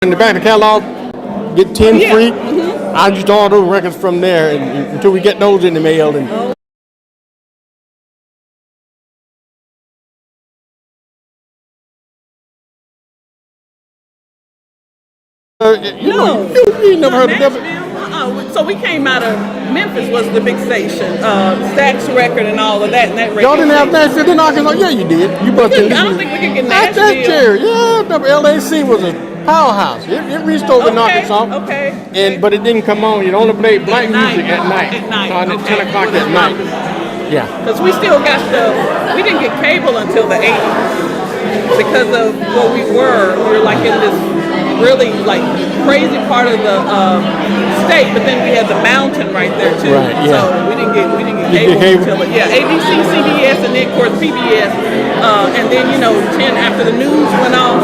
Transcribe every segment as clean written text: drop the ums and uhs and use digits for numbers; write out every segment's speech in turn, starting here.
In the back of the catalog, get 10 free. Mm-hmm. I just order those records from there until we get those in the mail. And you never heard of them? So we came out of Memphis was the big station, Stax record and all of that. And that Y'all didn't have Nashville in Arkansas? Yeah, you did. You I don't think we could get That's Nashville. Jerry. Yeah, LAC was a powerhouse. It reached over in Arkansas. Okay. But it didn't come on. It only played black music at night. At night. Starting at 10 o'clock at night. Yeah. Because we still got we didn't get cable until the 80s. Because of where we were like in this really like crazy part of the state, but then we had the mountain right there too. Right, yeah. So we didn't get cable until ABC, CBS, and then of course PBS, and then 10 after the news went off.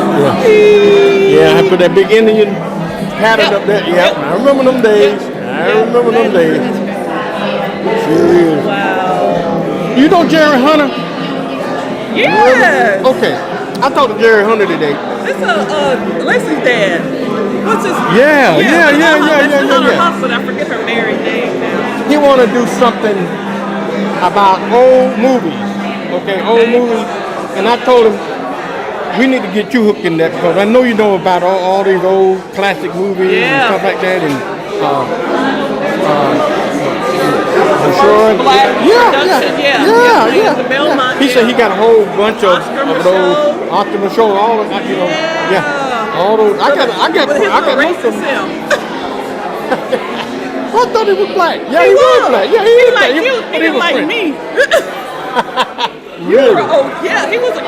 Yeah, I put that big Indian pattern up there. Yep. I remember them days. I remember them days. Sure is. Wow. You know Jerry Hunter? Yes. Okay. I talked to Jerry Hunter today. This Leslie's dad. What's his? Yeah. But I forget her married name now. He want to do something about old movies. Okay, old movies. And I told him, we need to get you hooked in that because I know you know about all these old classic movies and stuff like that. And He said he got a whole bunch of those Optimal Show, all of all those. I got most of them. I thought he was black. Yeah, he was black. Yeah, he is black. He didn't like me. Really? He was a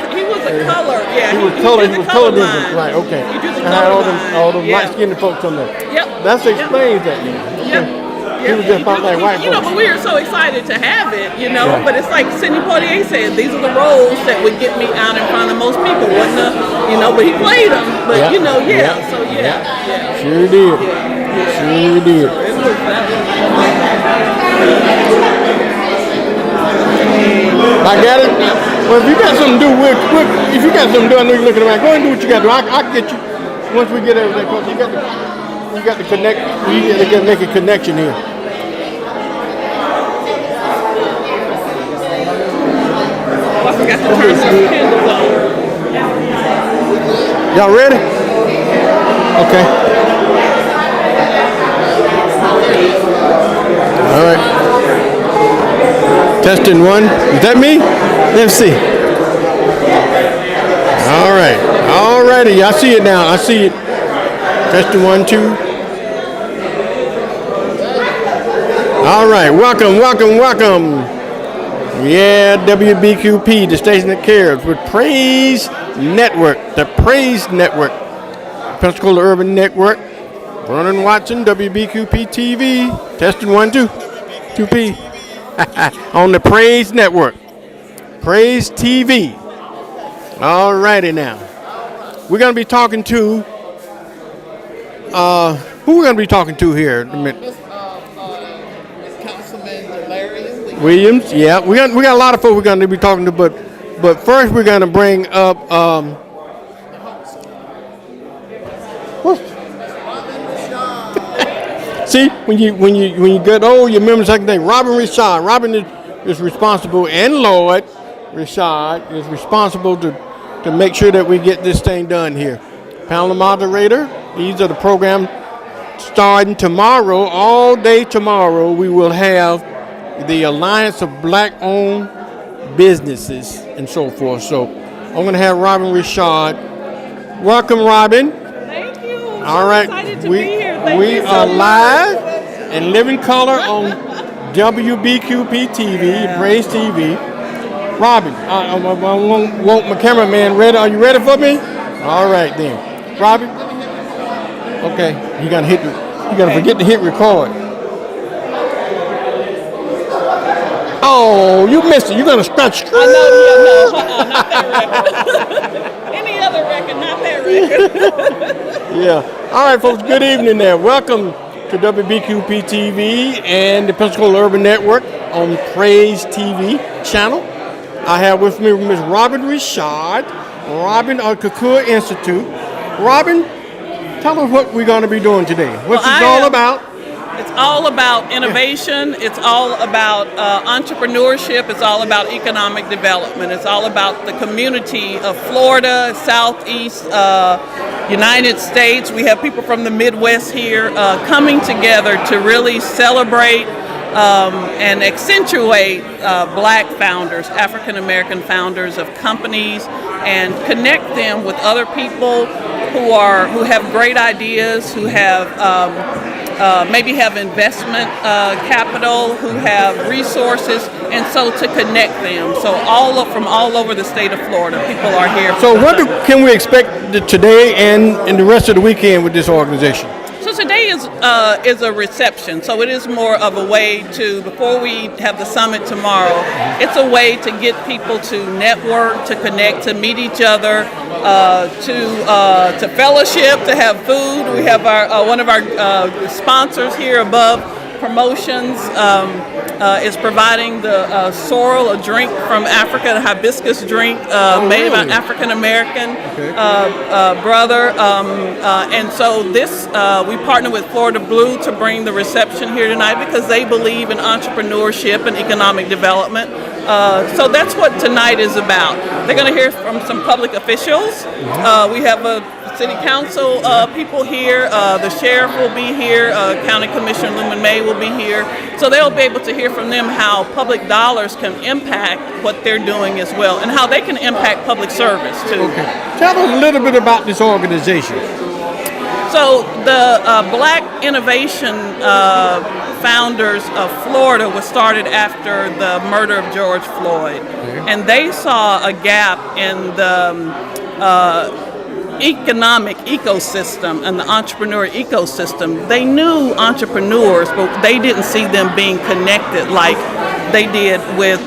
color. Yeah, he was color vision. Right. Okay. And had all them light skinned folks on there. Yep. That explains that. Okay. He was just about like white folks. But we were so excited to have it, Right. But it's like Sidney Poitier said, these are the roles that would get me out in front of most people, wasn't it? But he played them. But So Sure did. Sure did. I got it. Well, if you got something to do, if you got something to do, I know you're looking around. Go ahead and do what you got to do. I'll get you once we get everything. You got to connect. You got to make a connection here. I forgot to turn some candles on. Y'all ready? Okay. All right. Testing one. Is that me? Let's see. All right. All righty. I see it now. I see it. Testing 1, 2. All right. Welcome. Yeah, WBQP, the station that cares, with Praise Network, the Praise Network, Pensacola Urban Network, Vernon Watson, WBQP TV, testing 1, 2, 2P, on the Praise Network, Praise TV. All righty now. We're going to be talking to, who we're going to be talking to here? Williams, yeah, we got a lot of folks we're going to be talking to, but first we're going to bring up see when you get old, you remember the second thing. Robin Richard. Robin is responsible, and Lloyd Richard is responsible to make sure that we get this thing done here. Panel moderator. These are the program starting tomorrow. All day tomorrow, we will have the Alliance of Black-Owned Businesses and so forth. So I'm going to have Robin Richard. Welcome, Robin. Thank you. All right. Excited to be here. We are live and living color on WBQP TV, Praise TV. Robin, I want my cameraman ready. Are you ready for me? All right then. Robin. Okay. You gotta forget to hit record. Oh, you missed it. You're going to scratch. I know, not that record. Any other record, not that record. Yeah. All right, folks, good evening there. Welcome to WBQP TV and the Pensacola Urban Network on Praise TV channel. I have with me Ms. Robin Richard, Robin of Kakua Institute. Robin, Tell us what we're going to be doing today. What's it all about? It's all about innovation. It's all about entrepreneurship. It's all about economic development. It's all about the community of Florida, Southeast United States. We have people from the Midwest here coming together to really celebrate and accentuate black founders, African American founders of companies, and connect them with other people who have great ideas, who have maybe have investment capital, who have resources, and so to connect them. So from all over the state of Florida, people are here. So what can we expect today and the rest of the weekend with this organization? So today is a reception. So it is more of a way to, before we have the summit tomorrow, it's a way to get people to network, to connect, to meet each other, to fellowship, to have food. We have one of our sponsors here above Promotions is providing the sorrel, a drink from Africa, a hibiscus drink made by an African American brother. And so this, we partner with Florida Blue to bring the reception here tonight because they believe in entrepreneurship and economic development. So that's what tonight is about. They're going to hear from some public officials. We have a City Council people here, the Sheriff will be here, County Commissioner Lumen May will be here. So they'll be able to hear from them how public dollars can impact what they're doing as well, and how they can impact public service too. Okay. Tell us a little bit about this organization. So the Black Innovation Founders of Florida was started after the murder of George Floyd. And they saw a gap in the economic ecosystem and the entrepreneur ecosystem. They knew entrepreneurs, but they didn't see them being connected like they did with,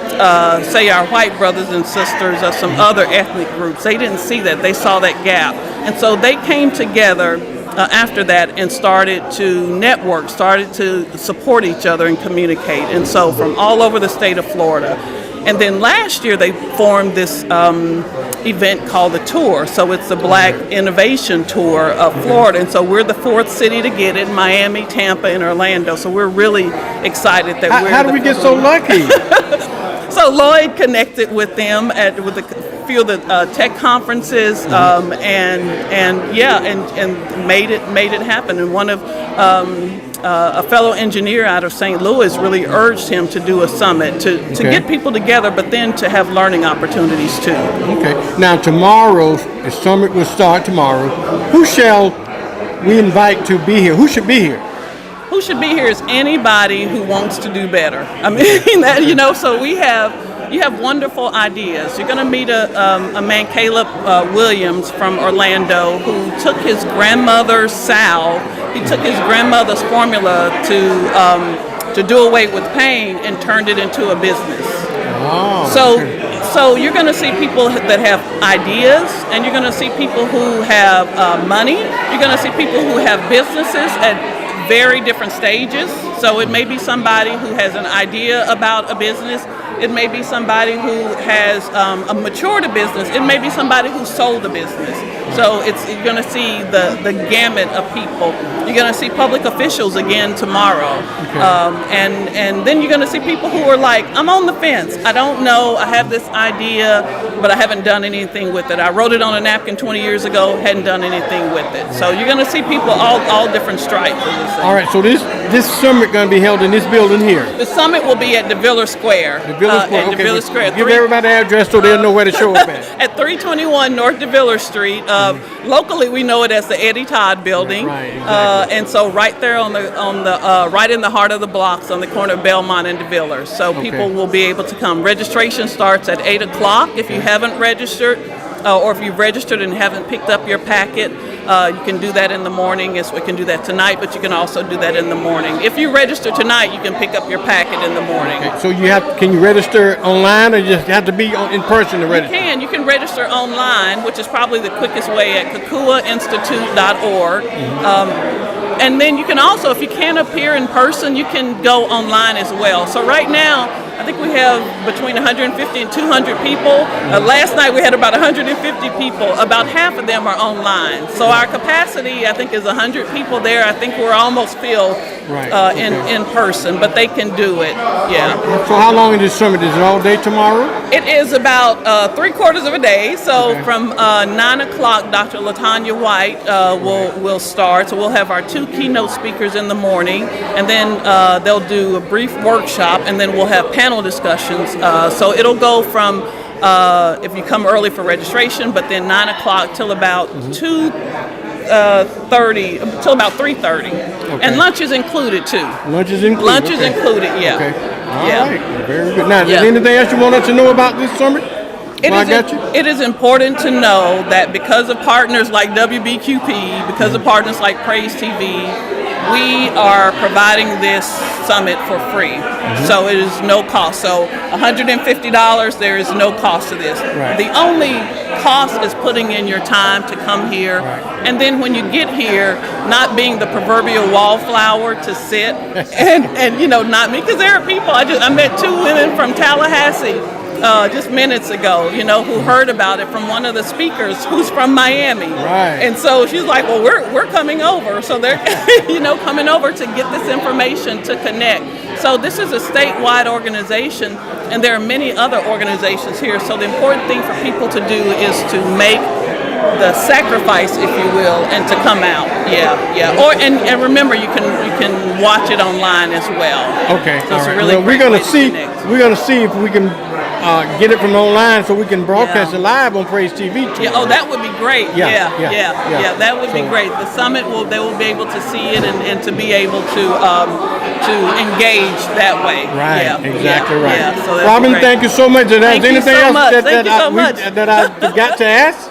say, our white brothers and sisters or some other ethnic groups. They didn't see that. They saw that gap. And so they came together after that and started to network, started to support each other and communicate. And so from all over the state of Florida. And then last year they formed this event called the Tour. So it's the Black Innovation Tour of Florida. And so we're the fourth city to get it, Miami, Tampa, and Orlando. So we're really excited that How did we get so lucky? So Lloyd connected with them with a few of the tech conferences, and made it happen. And one of a fellow engineer out of St. Louis really urged him to do a summit to get people together, but then to have learning opportunities too. Okay. Now tomorrow, the summit will start tomorrow. Who shall we invite to be here? Who should be here? Who should be here is anybody who wants to do better. I mean, that, so you have wonderful ideas. You're going to meet a man, Caleb Williams from Orlando, who took his grandmother's salve. He took his grandmother's formula to do away with pain and turned it into a business. Oh, so you're going to see people that have ideas, and you're going to see people who have money. You're going to see people who have businesses at very different stages. So it may be somebody who has an idea about a business. It may be somebody who has matured a business. It may be somebody who sold a business. So you're going to see the gamut of people. You're going to see public officials again tomorrow. And then you're going to see people who are like, I'm on the fence. I don't know. I have this idea, but I haven't done anything with it. I wrote it on a napkin 20 years ago, hadn't done anything with it. So you're going to see people all different stripes. All right, so this summit going to be held in this building here? The summit will be at DeVilla Square. DeVilla Square, okay. DeVilla Square. Give everybody the address so they'll know where to show up at. At 321 North DeVilla Street. Locally, we know it as the Eddie Todd Building. Right, exactly. And so right there on the right in the heart of the blocks on the corner of Belmont and DeVilla. So people will be able to come. Registration starts at 8 o'clock. If you haven't registered, or if you've registered and haven't picked up your packet, you can do that in the morning. We can do that tonight, but you can also do that in the morning. If you register tonight, you can pick up your packet in the morning. Okay. So can you register online, or you just have to be in person to register? You can register online, which is probably the quickest way at kokuainstitute.org. And then you can also, if you can't appear in person, you can go online as well. So right now, I think we have between 150 and 200 people. Last night we had about 150 people. About half of them are online. So our capacity, I think, is 100 people there. I think we're almost filled in person, but they can do it. Yeah. So how long is this summit? Is it all day tomorrow? It is about 3/4 of a day. So from 9 o'clock, Dr. LaTanya White will start. So we'll have our 2 keynote speakers in the morning, and then they'll do a brief workshop, and then we'll have panel discussions. So it'll go from if you come early for registration, but then 9 o'clock till about 2:30 till about 3:30, and lunch is included too. Lunch is included. Lunch is included. Yeah. Okay. All right. Very good. Now, is there anything else you want us to know about this summit? It is important to know that because of partners like WBQP, because of partners like Praise TV, we are providing this summit for free. So it is no cost. So $150, there is no cost to this. The only cost is putting in your time to come here. And then when you get here, not being the proverbial wallflower to sit and you know, not me, because there are people, I met 2 women from Tallahassee just minutes ago, you know, who heard about it from one of the speakers who's from Miami. And so she's like, well, we're coming over. So they're, you know, coming over to get this information to connect. So this is a statewide organization, and there are many other organizations here. So the important thing for people to do is to make the sacrifice, if you will, and to come out. Or and remember, you can watch it online as well. Okay. So it's a really we're gonna see if we can get it from online so we can broadcast it live on Praise TV too. Oh, that would be great. Yeah, that would be great. The summit they will be able to see it and to be able to engage that way. Exactly right. Yeah, so Robin, thank you so much. Is there anything else that I forgot to ask?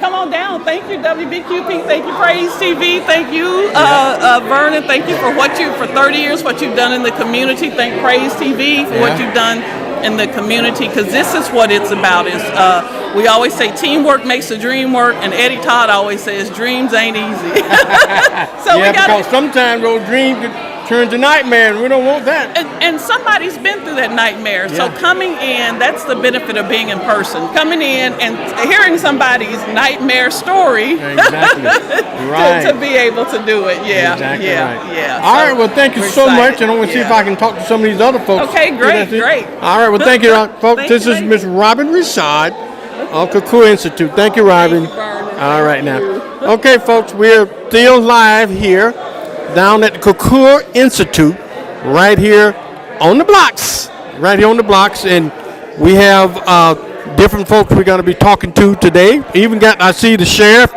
Come on down. Thank you, WBQP. Thank you, Praise TV. Thank you, Vernon. Thank you for 30 years, what you've done in the community. Thank Praise TV for what you've done in the community, because this is what it's about. Is we always say teamwork makes the dream work, and Eddie Todd always says dreams ain't easy. So because sometimes those dreams turn to nightmares. We don't want that. And somebody's been through that nightmare. So coming in, that's the benefit of being in person. Coming in and hearing somebody's nightmare story to be able to do it. All right, well, thank you so much. And I want to see if I can talk to some of these other folks. Okay, great. All right, well, thank you, folks. This is Miss Robin Rashad of ROKU Institute. Thank you, Robin. All right, now. Okay, folks, we're still live here down at the ROKU Institute, right here on the blocks. And we have different folks we're going to be talking to today. Even I see the sheriff.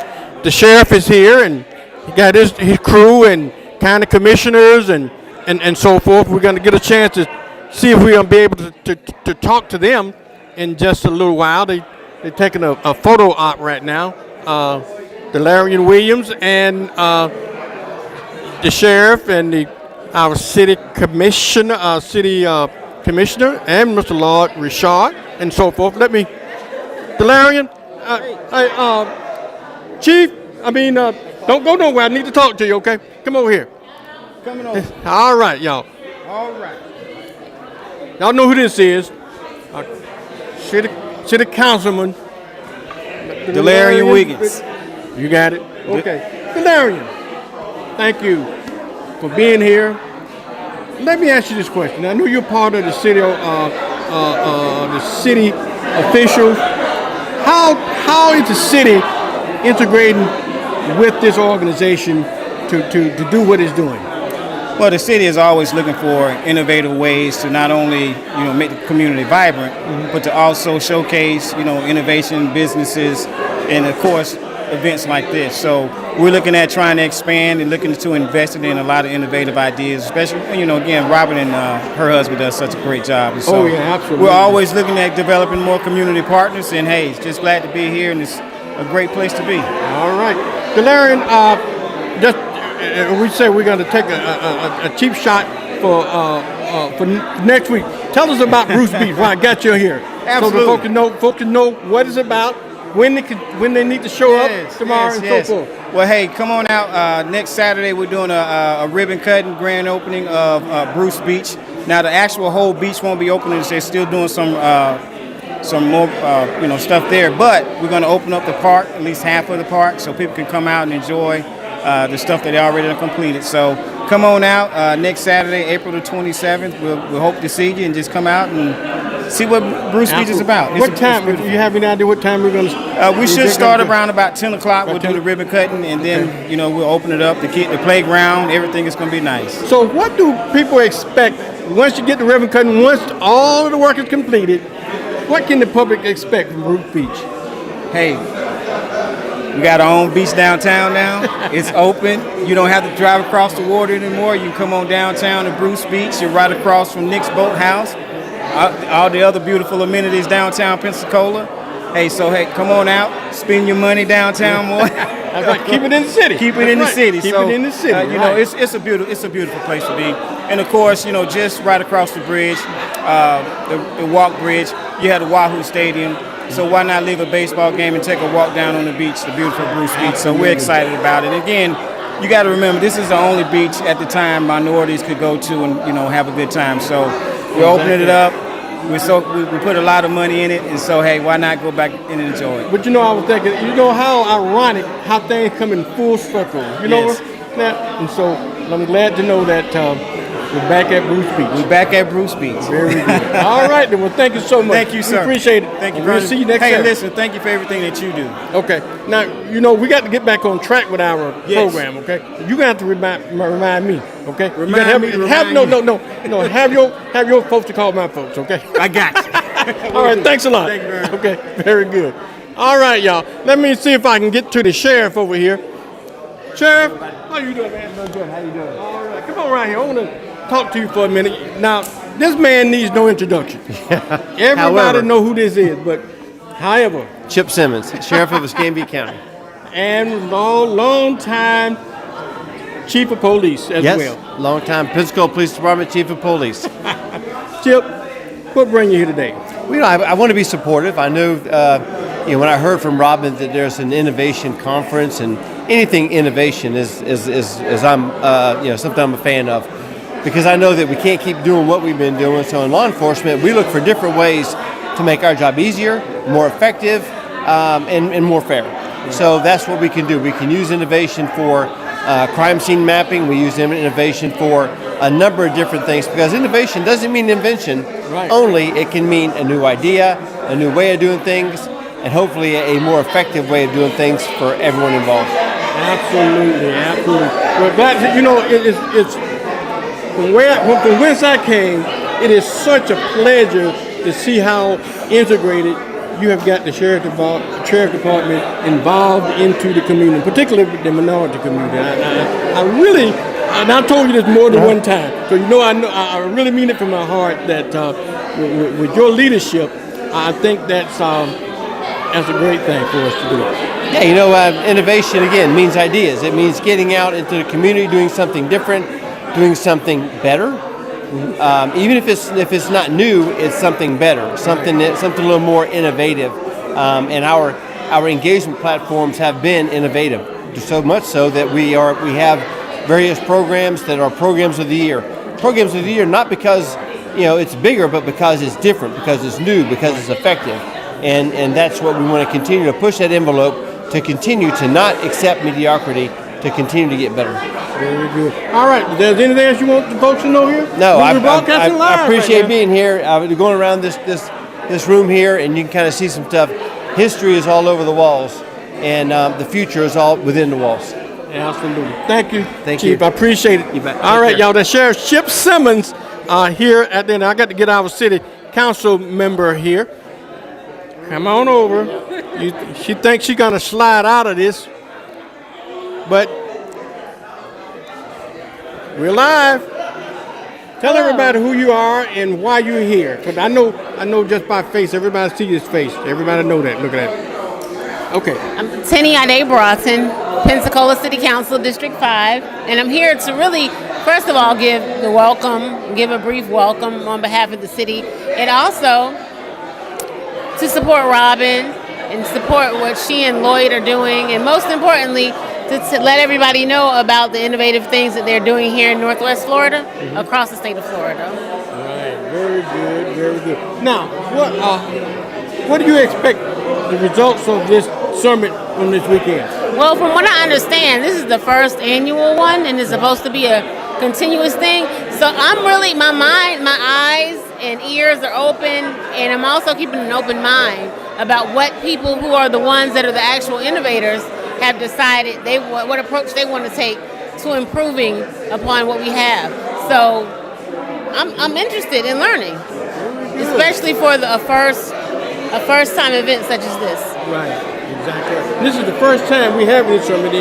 The sheriff is here, and he got his crew and county commissioners and so forth. We're going to get a chance to see if we're going to be able to talk to them in just a little while. They're taking a photo op right now. Delarian Williams and the sheriff and our city commissioner, and Mr. Lord Richard, and so forth. Delarian, Chief. Don't go nowhere. I need to talk to you. Okay, come over here. Coming over. All right, y'all. All right. Y'all know who this is? City Councilman Delarian Wiggins. You got it. Okay, Delarian. Thank you for being here. Let me ask you this question. I know you're part of the city officials. How is the city integrating with this organization to do what it's doing? Well, the city is always looking for innovative ways to not only make the community vibrant, but to also showcase innovation, businesses, and of course events like this. So we're looking at trying to expand and looking to invest in a lot of innovative ideas, especially, again, Robin and her husband does such a great job. And so absolutely. We're always looking at developing more community partners, and hey, just glad to be here, and it's a great place to be. All right. Delarian, we say we're going to take a cheap shot for next week. Tell us about Bruce Beach while I got you here. Absolutely. So the folks can know what it's about, when they need to show up tomorrow and so forth. Well, hey, come on out. Next Saturday, we're doing a ribbon cutting grand opening of Bruce Beach. Now the actual whole beach won't be open. They're still doing some more stuff there. But we're going to open up the park, at least half of the park, so people can come out and enjoy the stuff that they already done completed. So come on out next Saturday, April the 27th. We'll hope to see you and just come out and see what Bruce Beach is about. What time? Do you have any idea what time we're going to? We should start around about 10 o'clock. We'll do the ribbon cutting, and then we'll open it up. The playground, everything is going to be nice. So what do people expect once you get the ribbon cutting? Once all of the work is completed, what can the public expect from Bruce Beach? Hey, we got our own beach downtown now. It's open. You don't have to drive across the water anymore. You can come on downtown to Bruce Beach. You're right across from Nick's Boathouse. All the other beautiful amenities downtown Pensacola. Hey, come on out, spend your money downtown more. That's right. Keep it in the city. Keep it in the city. Keep it in the city. It's a beautiful place to be. And of course, just right across the bridge, the walk bridge, you have the Wahoo Stadium. So why not leave a baseball game and take a walk down on the beach, the beautiful Bruce Beach? So we're excited about it. Again, you got to remember, this is the only beach at the time minorities could go to and have a good time. So we're opening it up. We put a lot of money in it, and so hey, why not go back and enjoy it? But I was thinking, how ironic how things come in full circle. Yes. And so I'm glad to know that we're back at Bruce Beach. We're back at Bruce Beach. Very good. All right, then. Well, thank you so much. Thank you, sir. We appreciate it. Thank you. We'll see you next time. Hey, listen, thank you for everything that you do. Okay. Now, we got to get back on track with our program. Okay. You're gonna have to remind me. Okay. Have your folks to call my folks. Okay. I got you. All right. Thanks a lot. Thank you very much. Okay. Very good. All right, y'all. Let me see if I can get to the sheriff over here. Sheriff, how you doing, man? Doing good. How you doing? All right. Come on around here. I want to talk to you for a minute. Now, this man needs no introduction. Everybody know who this is, but however, Chip Simmons, Sheriff of Escambia County. And long time Chief of Police as well. Yes, long time Pensacola Police Department Chief of Police. Chip, what bring you here today? Well, I want to be supportive. I know, when I heard from Robin that there's an innovation conference, and anything innovation is I'm something I'm a fan of, because I know that we can't keep doing what we've been doing. So in law enforcement, we look for different ways to make our job easier, more effective, and more fair. So that's what we can do. We can use innovation for crime scene mapping. We use innovation for a number of different things, because innovation doesn't mean invention only. It can mean a new idea, a new way of doing things, and hopefully a more effective way of doing things for everyone involved. Absolutely. Well, glad it's from whence I came. It is such a pleasure to see how integrated you have got the sheriff department involved into the community, particularly the minority community. I told you this more than one time, so I really mean it from my heart that with your leadership, I think that's a great thing for us to do. Yeah, innovation again means ideas. It means getting out into the community, doing something different, doing something better. Even if it's not new, it's something better, something a little more innovative. And our engagement platforms have been innovative, so much so that we have various programs that are programs of the year. Programs of the year, not because it's bigger, but because it's different, because it's new, because it's effective. And that's what we want to continue to push that envelope, to continue to not accept mediocrity, to continue to get better. Very good. All right. Is there anything else you want the folks to know here? No, I appreciate being here. Going around this room here, and you can kind of see some stuff. History is all over the walls, and the future is all within the walls. Absolutely. Thank you, Thank Chief. you. I appreciate it. You bet. All right, Take care. y'all. The Sheriff Chip Simmons here at the end. I got to get our city council member here. Come on over. She thinks she's gonna slide out of this, but we're live. Tell everybody who you are and why you're here. Because I know just by face, everybody sees his face. Everybody know that. Look at that. Okay. I'm Tenny Ade Broughton, Pensacola City Council, District 5. And I'm here to really, first of all, give a brief welcome on behalf of the city. And also to support Robin and support what she and Lloyd are doing. And most importantly, let everybody know about the innovative things that they're doing here in Northwest Florida, across the state of Florida. Right, very good, very good. Now, what do you expect the results of this summit on this weekend? Well, from what I understand, this is the first annual one, and it's supposed to be a continuous thing. So I'm really, my eyes and ears are open, and I'm also keeping an open mind about what people who are the ones that are the actual innovators have decided what approach they want to take to improving upon what we have. So I'm interested in learning, especially for a first time event such as this. Right, exactly. This is the first time we have this summit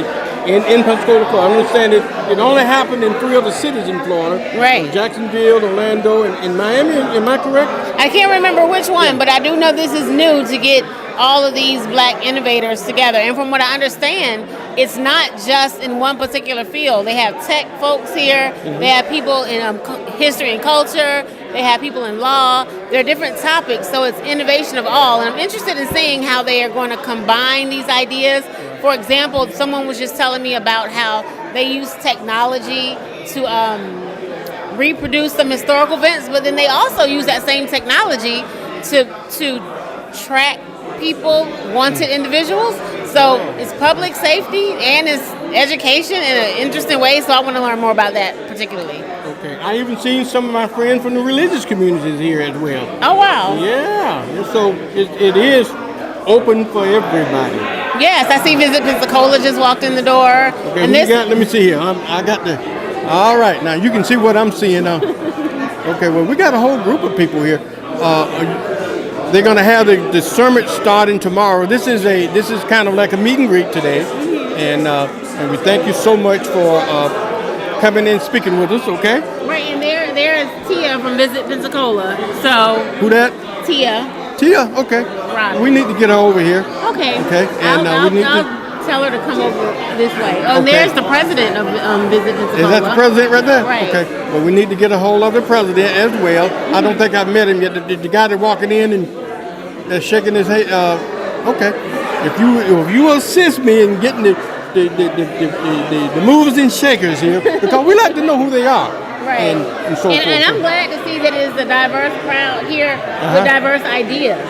in Pensacola, Florida. I understand it only happened in 3 other cities in Florida. Right. Jacksonville, Orlando, and Miami. Am I correct? I can't remember which one, but I do know this is new to get all of these black innovators together. And from what I understand, it's not just in one particular field. They have tech folks here. They have people in history and culture. They have people in law. There are different topics, so it's innovation of all. And I'm interested in seeing how they are going to combine these ideas. For example, someone was just telling me about how they use technology to reproduce some historical events, but then they also use that same technology to track people, wanted individuals. So it's public safety and it's education in an interesting way. So I want to learn more about that particularly. Okay. I even seen some of my friends from the religious communities here as well. Oh, wow. Yeah. And so it is open for everybody. Yes, I see Visit Pensacola just walked in the door. Okay, and let me see here. I got the. All right, now you can see what I'm seeing now. Okay, well we got a whole group of people here. They're going to have the summit starting tomorrow. This is kind of like a meet and greet today, and we thank you so much for coming in and speaking with us. Okay. Right, and there's Tia from Visit Pensacola. So who that? Tia. Okay. Right. We need to get her over here. Okay. Okay. And I'll tell her to come over this way. Oh, and Okay. there's the president of Visit Pensacola. Is that the president right there? Right. Okay. Well, we need to get a hold of the president as well. I don't think I've met him yet. The guy that's walking in and shaking his head. Okay. If you assist me in getting the movers and shakers here, because we like to know who they are. Right. And so forth. And I'm glad to see that it's a diverse crowd here with diverse ideas.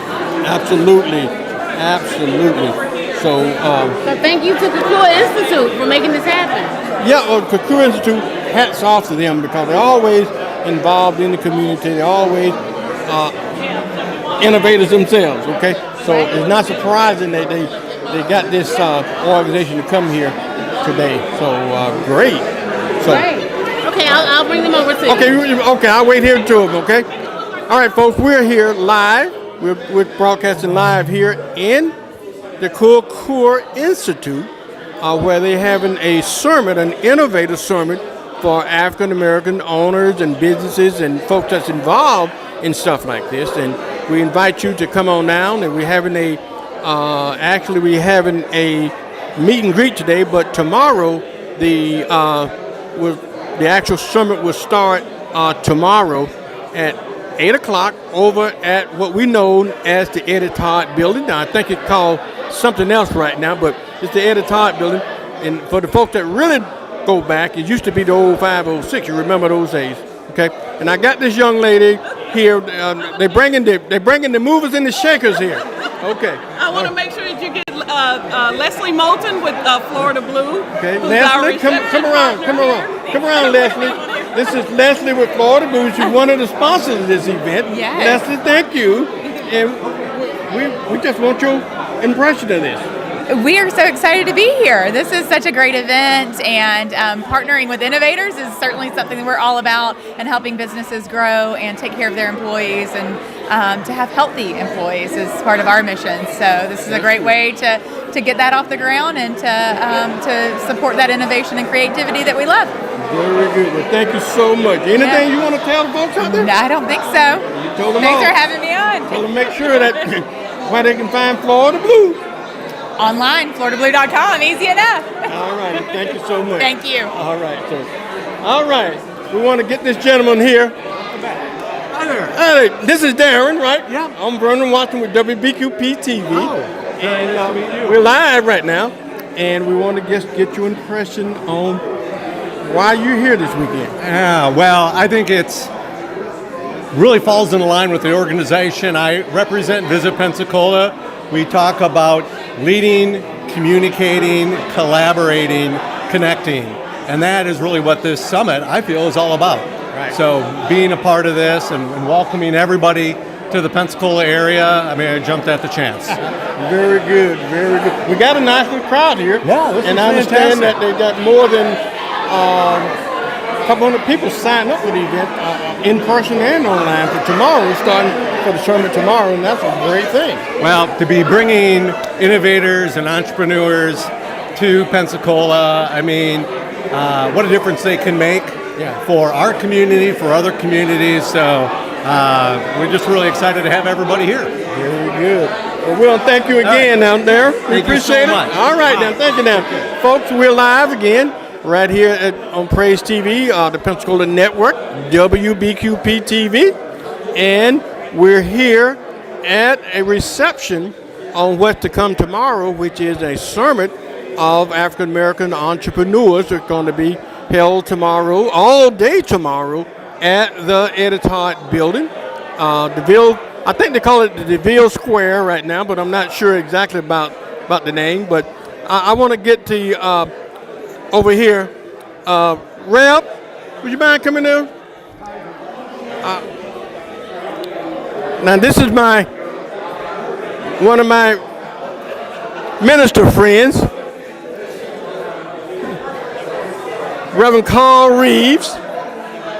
Absolutely. So thank you to Kakua Institute for making this happen. yeah, well, Kakua Institute, hats off to them because they're always involved in the community. They're always innovators themselves. Okay, so it's not surprising that they got this organization to come here today. So great. So. Right. Okay, I'll bring them over to you. Okay, I'll wait here to them. Okay. All right, folks, we're here live. We're broadcasting live here in the Kakua Institute, where they're having a summit, an innovative summit for African American owners and businesses and folks that's involved in stuff like this. And we invite you to come on down. And we're having a meet and greet today, but tomorrow the actual summit will start tomorrow at 8 o'clock over at what we know as the Eddie Todd Building. Now, I think it's called something else right now, but it's the Eddie Todd Building. And for the folks that really go back, it used to be the old 506. You remember those days, okay? And I got this young lady here. They're bringing the movers and the shakers here. Okay. I want to make sure that you get Leslie Moulton with Florida Blue. Okay, Leslie, come around, Leslie. This is Leslie with Florida Blue. She's one of the sponsors of this event. Yes. Leslie, thank you. And we just want your impression of this. We are so excited to be here. This is such a great event, and partnering with innovators is certainly something that we're all about, and helping businesses grow and take care of their employees, and to have healthy employees is part of our mission. So this is a great way to get that off the ground and to support that innovation and creativity that we love. Very good. Well, thank you so much. Anything you want to tell the folks out there? No, I don't think so. You told them Thanks all. for having me on. Tell them make sure that where they can find Florida Blue. Online, FloridaBlue.com, easy enough. All right, thank you so much. Thank you. All right, we want to get this gentleman here. Hi there. This is Darren, right? Yeah. I'm Vernon Watson with WBQP TV. Oh, and we're live right now. and we want to get your impression on why you're here this weekend. Well, I think it's really falls in line with the organization. I represent Visit Pensacola. We talk about leading, communicating, collaborating, connecting, and that is really what this summit, I feel, is all about. Right. So being a part of this and welcoming everybody to the Pensacola area, I mean, I jumped at the chance. Very good, very good. We got a nice little crowd here. Yeah, this and is I understand fantastic. that they got more than a couple hundred people signed up for the event, in person and online for tomorrow. We're starting for the summit tomorrow, and that's a great thing. Well, to be bringing innovators and entrepreneurs to Pensacola, I mean, what a difference they can make for our community, for other communities. So we're just really excited to have everybody here. Very good. Well, we want to thank you again out there. We Thank you so appreciate it. much. All right, now, thank you now. Folks, we're live again right here on Praise TV, the Pensacola Network, WBQP TV, and we're here at a reception on what's to come tomorrow, which is a summit of African American entrepreneurs that's going to be held tomorrow, all day tomorrow, at the Editot building. DeVille, I think they call it the DeVille Square right now, but I'm not sure exactly about the name. But I want to get to over here. Reb, would you mind coming in? Now this is one of my minister friends, Reverend Carl Reeves.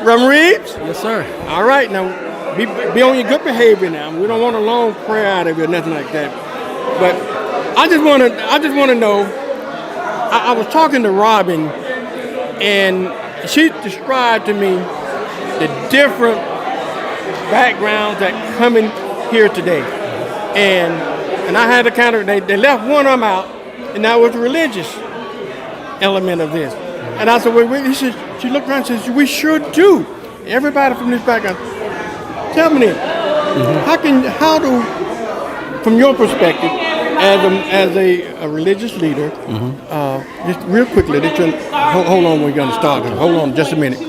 Reverend Reeves? Yes, sir. All right, now be on your good behavior now. We don't want a long prayer out of you or nothing like that. But I just want to know. I was talking to Robin, and she described to me the different backgrounds that come in here today, and I had to kind of they left one of them out, and that was the religious element of this. And I said, well, she looked around and said, we sure do. Everybody from this background. Tell me, how do, from your perspective, as a religious leader, just real quickly, hold on, we're going to start. Hold on just a minute.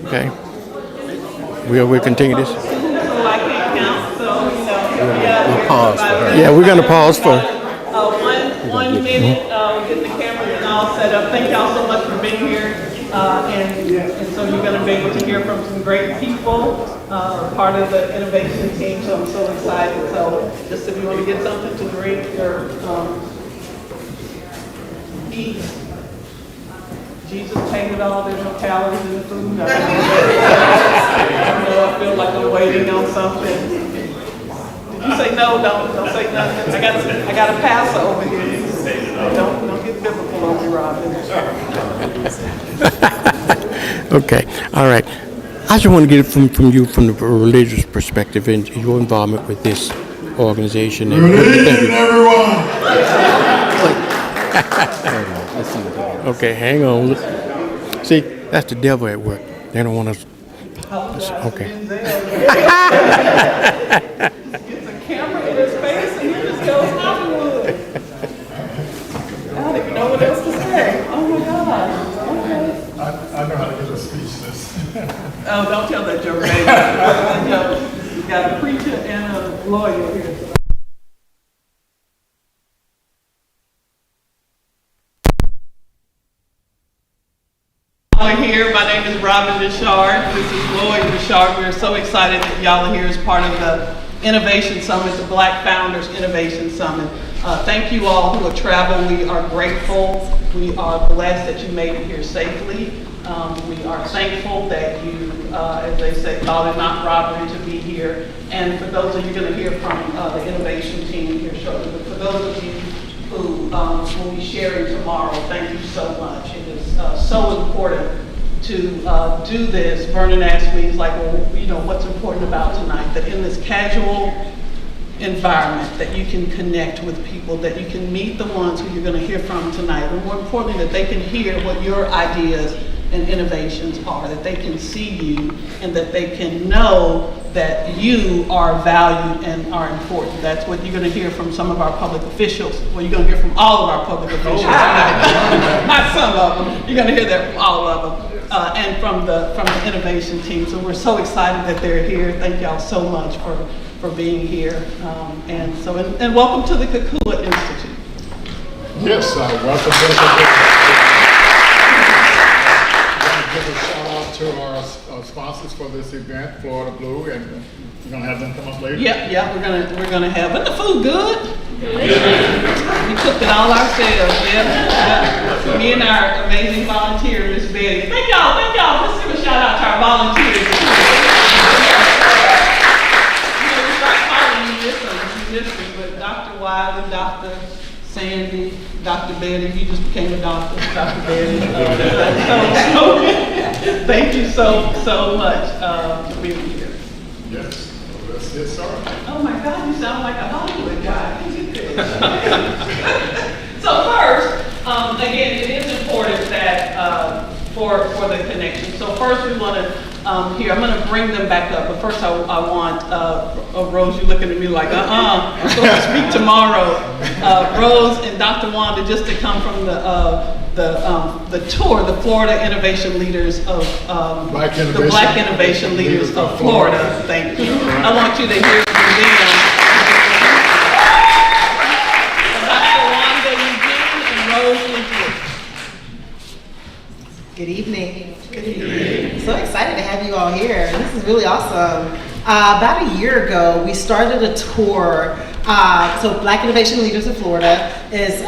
Okay. We'll continue this. We'll pause for her. Yeah, we're going to pause for 1 minute, getting the cameras and all set up. Thank y'all so much for being here. And so you're going to be able to hear from some great people, part of the innovation team, so I'm so excited. So just if you want to get something to drink or eat, Jesus paid it all, there's no calories in the food. I feel like I'm waiting on something. Did you say no? Don't say nothing. I got a pastor over here. Don't get biblical on me, Robin. Okay, all right. I just want to get it from you from the religious perspective and your involvement with this organization. And what do you think? Okay, hang on. See, that's the devil at work. They don't want us. Okay. Gets a camera in his face and he just goes Hollywood. I don't even know what else to say. Oh my God. Okay. I know how to get a speech this. Oh, don't tell that joke, baby. You got a preacher and a lawyer here. Here. My name is Robin Bouchard. This is Lloyd Bouchard. We're so excited that y'all are here as part of the Innovation Summit, the Black Founders Innovation Summit. Thank you all who have traveled. We are grateful. We are blessed that you made it here safely. We are thankful that you, as they say, thought it not robbery to be here. And for those of you going to hear from the innovation team here shortly, but for those of you who will be sharing tomorrow, thank you so much. It is so important to do this. Vernon asked me, he's like, well, you know, what's important about tonight? That in this casual environment that you can connect with people, that you can meet the ones who you're going to hear from tonight, and more importantly, that they can hear what your ideas and innovations are, that they can see you and that they can know that you are valued and are important. That's what you're going to hear from some of our public officials. Well, you're going to hear from all of our public officials, not some of them. You're going to hear that from all of them, and from the innovation team. So we're so excited that they're here. Thank y'all so much for being here, and welcome to the Kakula Institute. Yes, welcome. Give a shout out to our sponsors for this event, Florida Blue, and you're gonna have them come up later. Yeah, we're gonna have. But the food good. We cooked it all ourselves. Yeah. Me and our amazing volunteer, Miss Betty. Thank y'all. Let's give a shout out to our volunteers. We start calling you this, but Dr. Wiley, Dr. Sandy, Dr. Betty, you just became a doctor, Dr. Betty. Thank you so much for being here. Yes, let's get started. Oh my God, you sound like a Hollywood guy. So first, again, it is important that for the connection. So first we want to here, I'm going to bring them back up, but first I want Rose, you looking at me like, I'm supposed to speak tomorrow. Rose and Dr. Wanda, just to come from the tour, the Florida Innovation Leaders of Black Innovation Leaders of Florida. Thank you. I want you to hear from them. Dr. Wanda Eugene and Rose Eugene. Good evening. Good evening. So excited to have you all here. This is really awesome. About a year ago, we started a tour. So Black Innovation Leaders of Florida is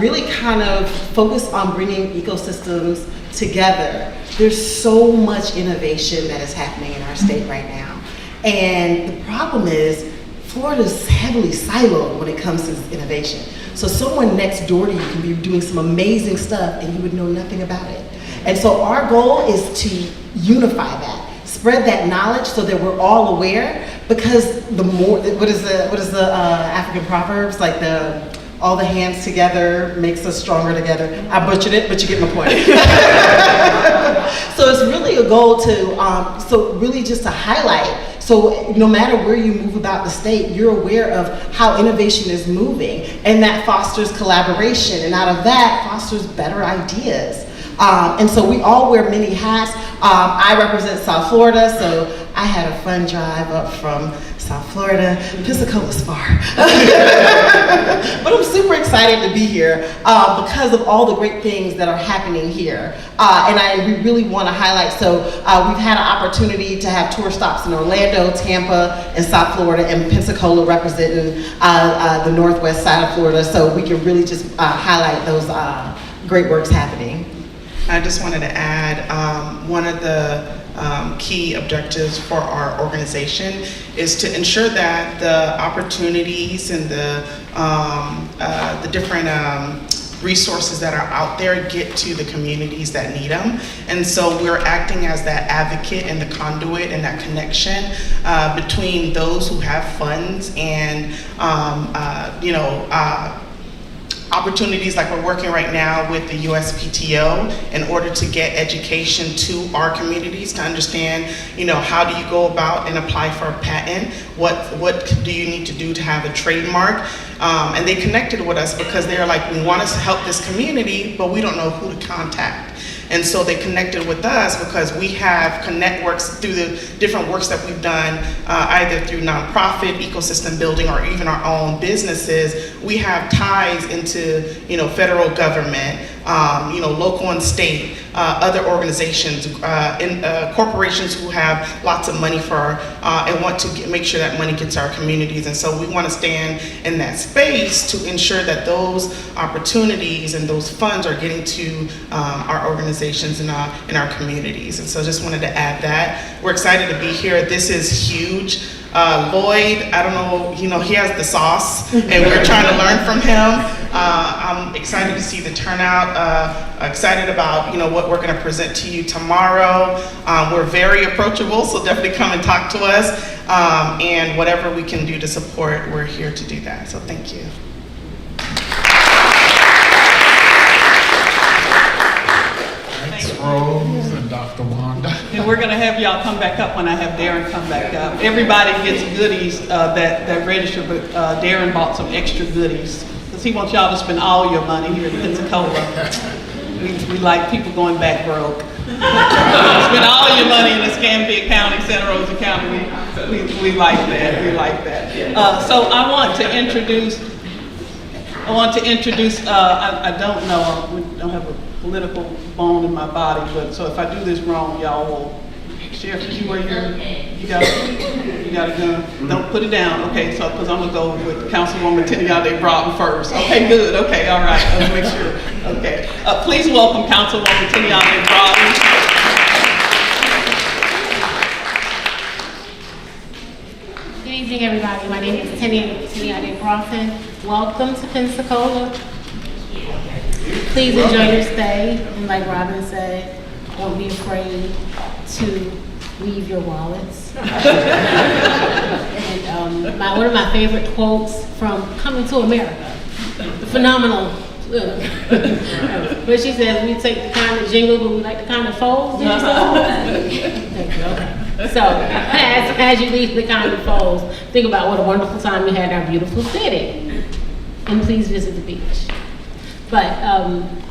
really kind of focused on bringing ecosystems together. There's so much innovation that is happening in our state right now. And the problem is, Florida's heavily siloed when it comes to innovation. So someone next door to you can be doing some amazing stuff and you would know nothing about it. And so our goal is to unify that, spread that knowledge so that we're all aware, because the more, what is the African proverbs, like all the hands together makes us stronger together. I butchered it, but you get my point. So it's really a goal to, so really just to highlight, so no matter where you move about the state, you're aware of how innovation is moving, and that fosters collaboration, and out of that fosters better ideas. And so we all wear many hats. I represent South Florida, so I had a fun drive up from South Florida. Pensacola's far. But I'm super excited to be here because of all the great things that are happening here. And we really want to highlight, so we've had an opportunity to have tour stops in Orlando, Tampa, and South Florida, and Pensacola representing the northwest side of Florida, so we can really just highlight those great works happening. I just wanted to add one of the key objectives for our organization is to ensure that the opportunities and the different resources that are out there get to the communities that need them. And so we're acting as that advocate and the conduit and that connection between those who have funds and opportunities like we're working right now with the USPTO in order to get education to our communities to understand, how do you go about and apply for a patent? What do you need to do to have a trademark? And they connected with us because they're like, we want to help this community, but we don't know who to contact. And so they connected with us because we have networks through the different works that we've done, either through nonprofit, ecosystem building, or even our own businesses. We have ties into, federal government, local and state, other organizations, corporations who have lots of money and want to make sure that money gets to our communities. And so we want to stand in that space to ensure that those opportunities and those funds are getting to our organizations in our communities. And so just wanted to add that. We're excited to be here. This is huge. Lloyd, I don't know, he has the sauce, and we're trying to learn from him. I'm excited to see the turnout, excited about, what we're gonna present to you tomorrow. We're very approachable, so definitely come and talk to us. And whatever we can do to support, we're here to do that, so thank you. Thanks, Rose. Wanda. And we're gonna have y'all come back up when I have Darren come back up. Everybody gets goodies that register, but Darren bought some extra goodies because he wants y'all to spend all your money here in Pensacola. We like people going back broke. Spend all your money in Escambia County, Santa Rosa County. We like that. We like that. So I want to introduce. I don't know. We don't have a political bone in my body, but so if I do this wrong, y'all will. Sheriff, you got a gun. Don't put it down. Okay, so because I'm gonna go with Councilwoman Tiniade Broughton first. Okay, good. Okay, all right. Let's make sure. Okay, please welcome Councilwoman Tiniade Broughton. Good evening, everybody. My name is Tiniade Broughton. Welcome to Pensacola. Please enjoy your stay, and like Robin said, don't be afraid to leave your wallets. And one of my favorite quotes from Coming to America, the phenomenal, but she says, we take the kind that jingle, but we like the kind that folds. Thank you, okay. So, as you leave the kind that folds, think about what a wonderful time you had in our beautiful city. And please visit the beach. But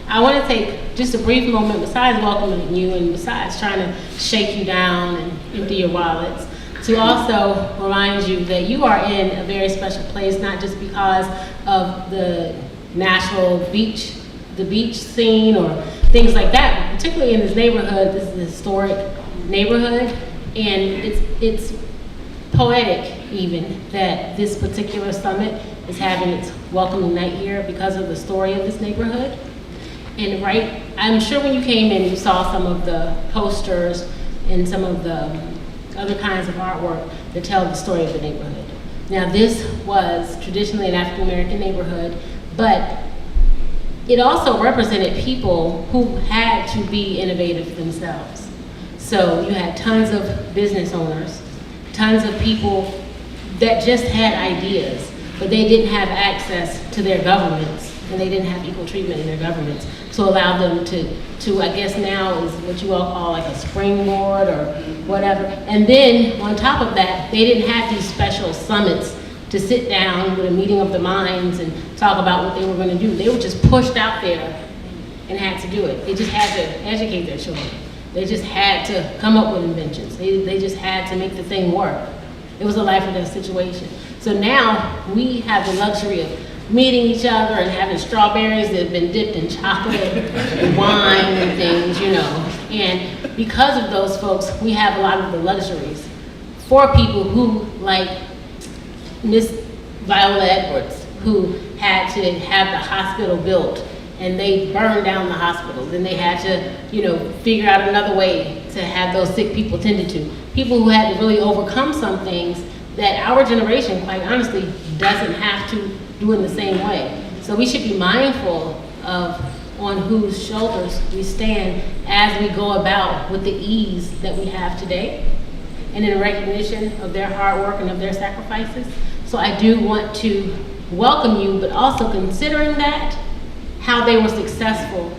I want to take just a brief moment, besides welcoming you and besides trying to shake you down and empty your wallets, to also remind you that you are in a very special place, not just because of the natural beach, the beach scene or things like that, but particularly in this neighborhood. This is a historic neighborhood, and it's poetic even that this particular summit is having its welcoming night here because of the story of this neighborhood. And I'm sure when you came in, you saw some of the posters and some of the other kinds of artwork that tell the story of the neighborhood. Now, this was traditionally an African American neighborhood, but it also represented people who had to be innovative themselves. So you had tons of business owners, tons of people that just had ideas, but they didn't have access to their governments, and they didn't have equal treatment in their governments to allow them to I guess now is what you all call like a springboard or whatever. And then on top of that, they didn't have these special summits to sit down with a meeting of the minds and talk about what they were going to do. They were just pushed out there and had to do it. They just had to educate their children. They just had to come up with inventions. They just had to make the thing work. It was a life or death situation. So now we have the luxury of meeting each other and having strawberries that have been dipped in chocolate and wine and things, you know. And because of those folks, we have a lot of the luxuries for people who, like Miss Viola Edwards, who had to have the hospital built, and they burned down the hospital. Then they had to, figure out another way to have those sick people tended to. People who had to really overcome some things that our generation, quite honestly, doesn't have to do in the same way. So we should be mindful of on whose shoulders we stand as we go about with the ease that we have today, and in recognition of their hard work and of their sacrifices. So I do want to welcome you, but also considering that, how they were successful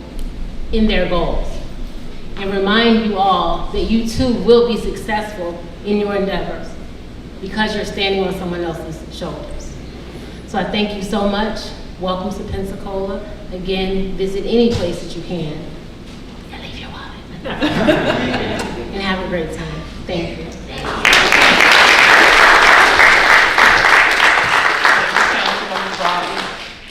in their goals. And remind you all that you too will be successful in your endeavors because you're standing on someone else's shoulders. So I thank you so much. Welcome to Pensacola. Again, visit any place that you can. And leave your wallet. And have a great time. Thank you.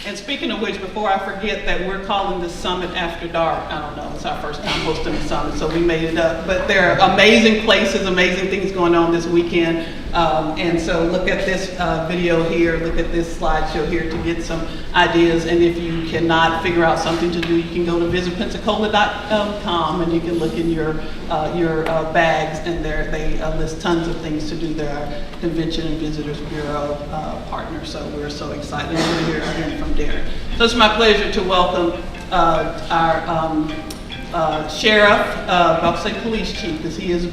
And speaking of which, before I forget that we're calling this summit after dark. I don't know, it's our first time hosting the summit, so we made it up. But there are amazing places, amazing things going on this weekend. And so look at this video here, look at this slideshow here to get some ideas. And if you cannot figure out something to do, you can go to visitpensacola.com and you can look in your bags, and there they list tons of things to do. They're our Convention and Visitors Bureau partner, so we're so excited to hear again from Derek. So it's my pleasure to welcome our sheriff, I'll say police chief, because he has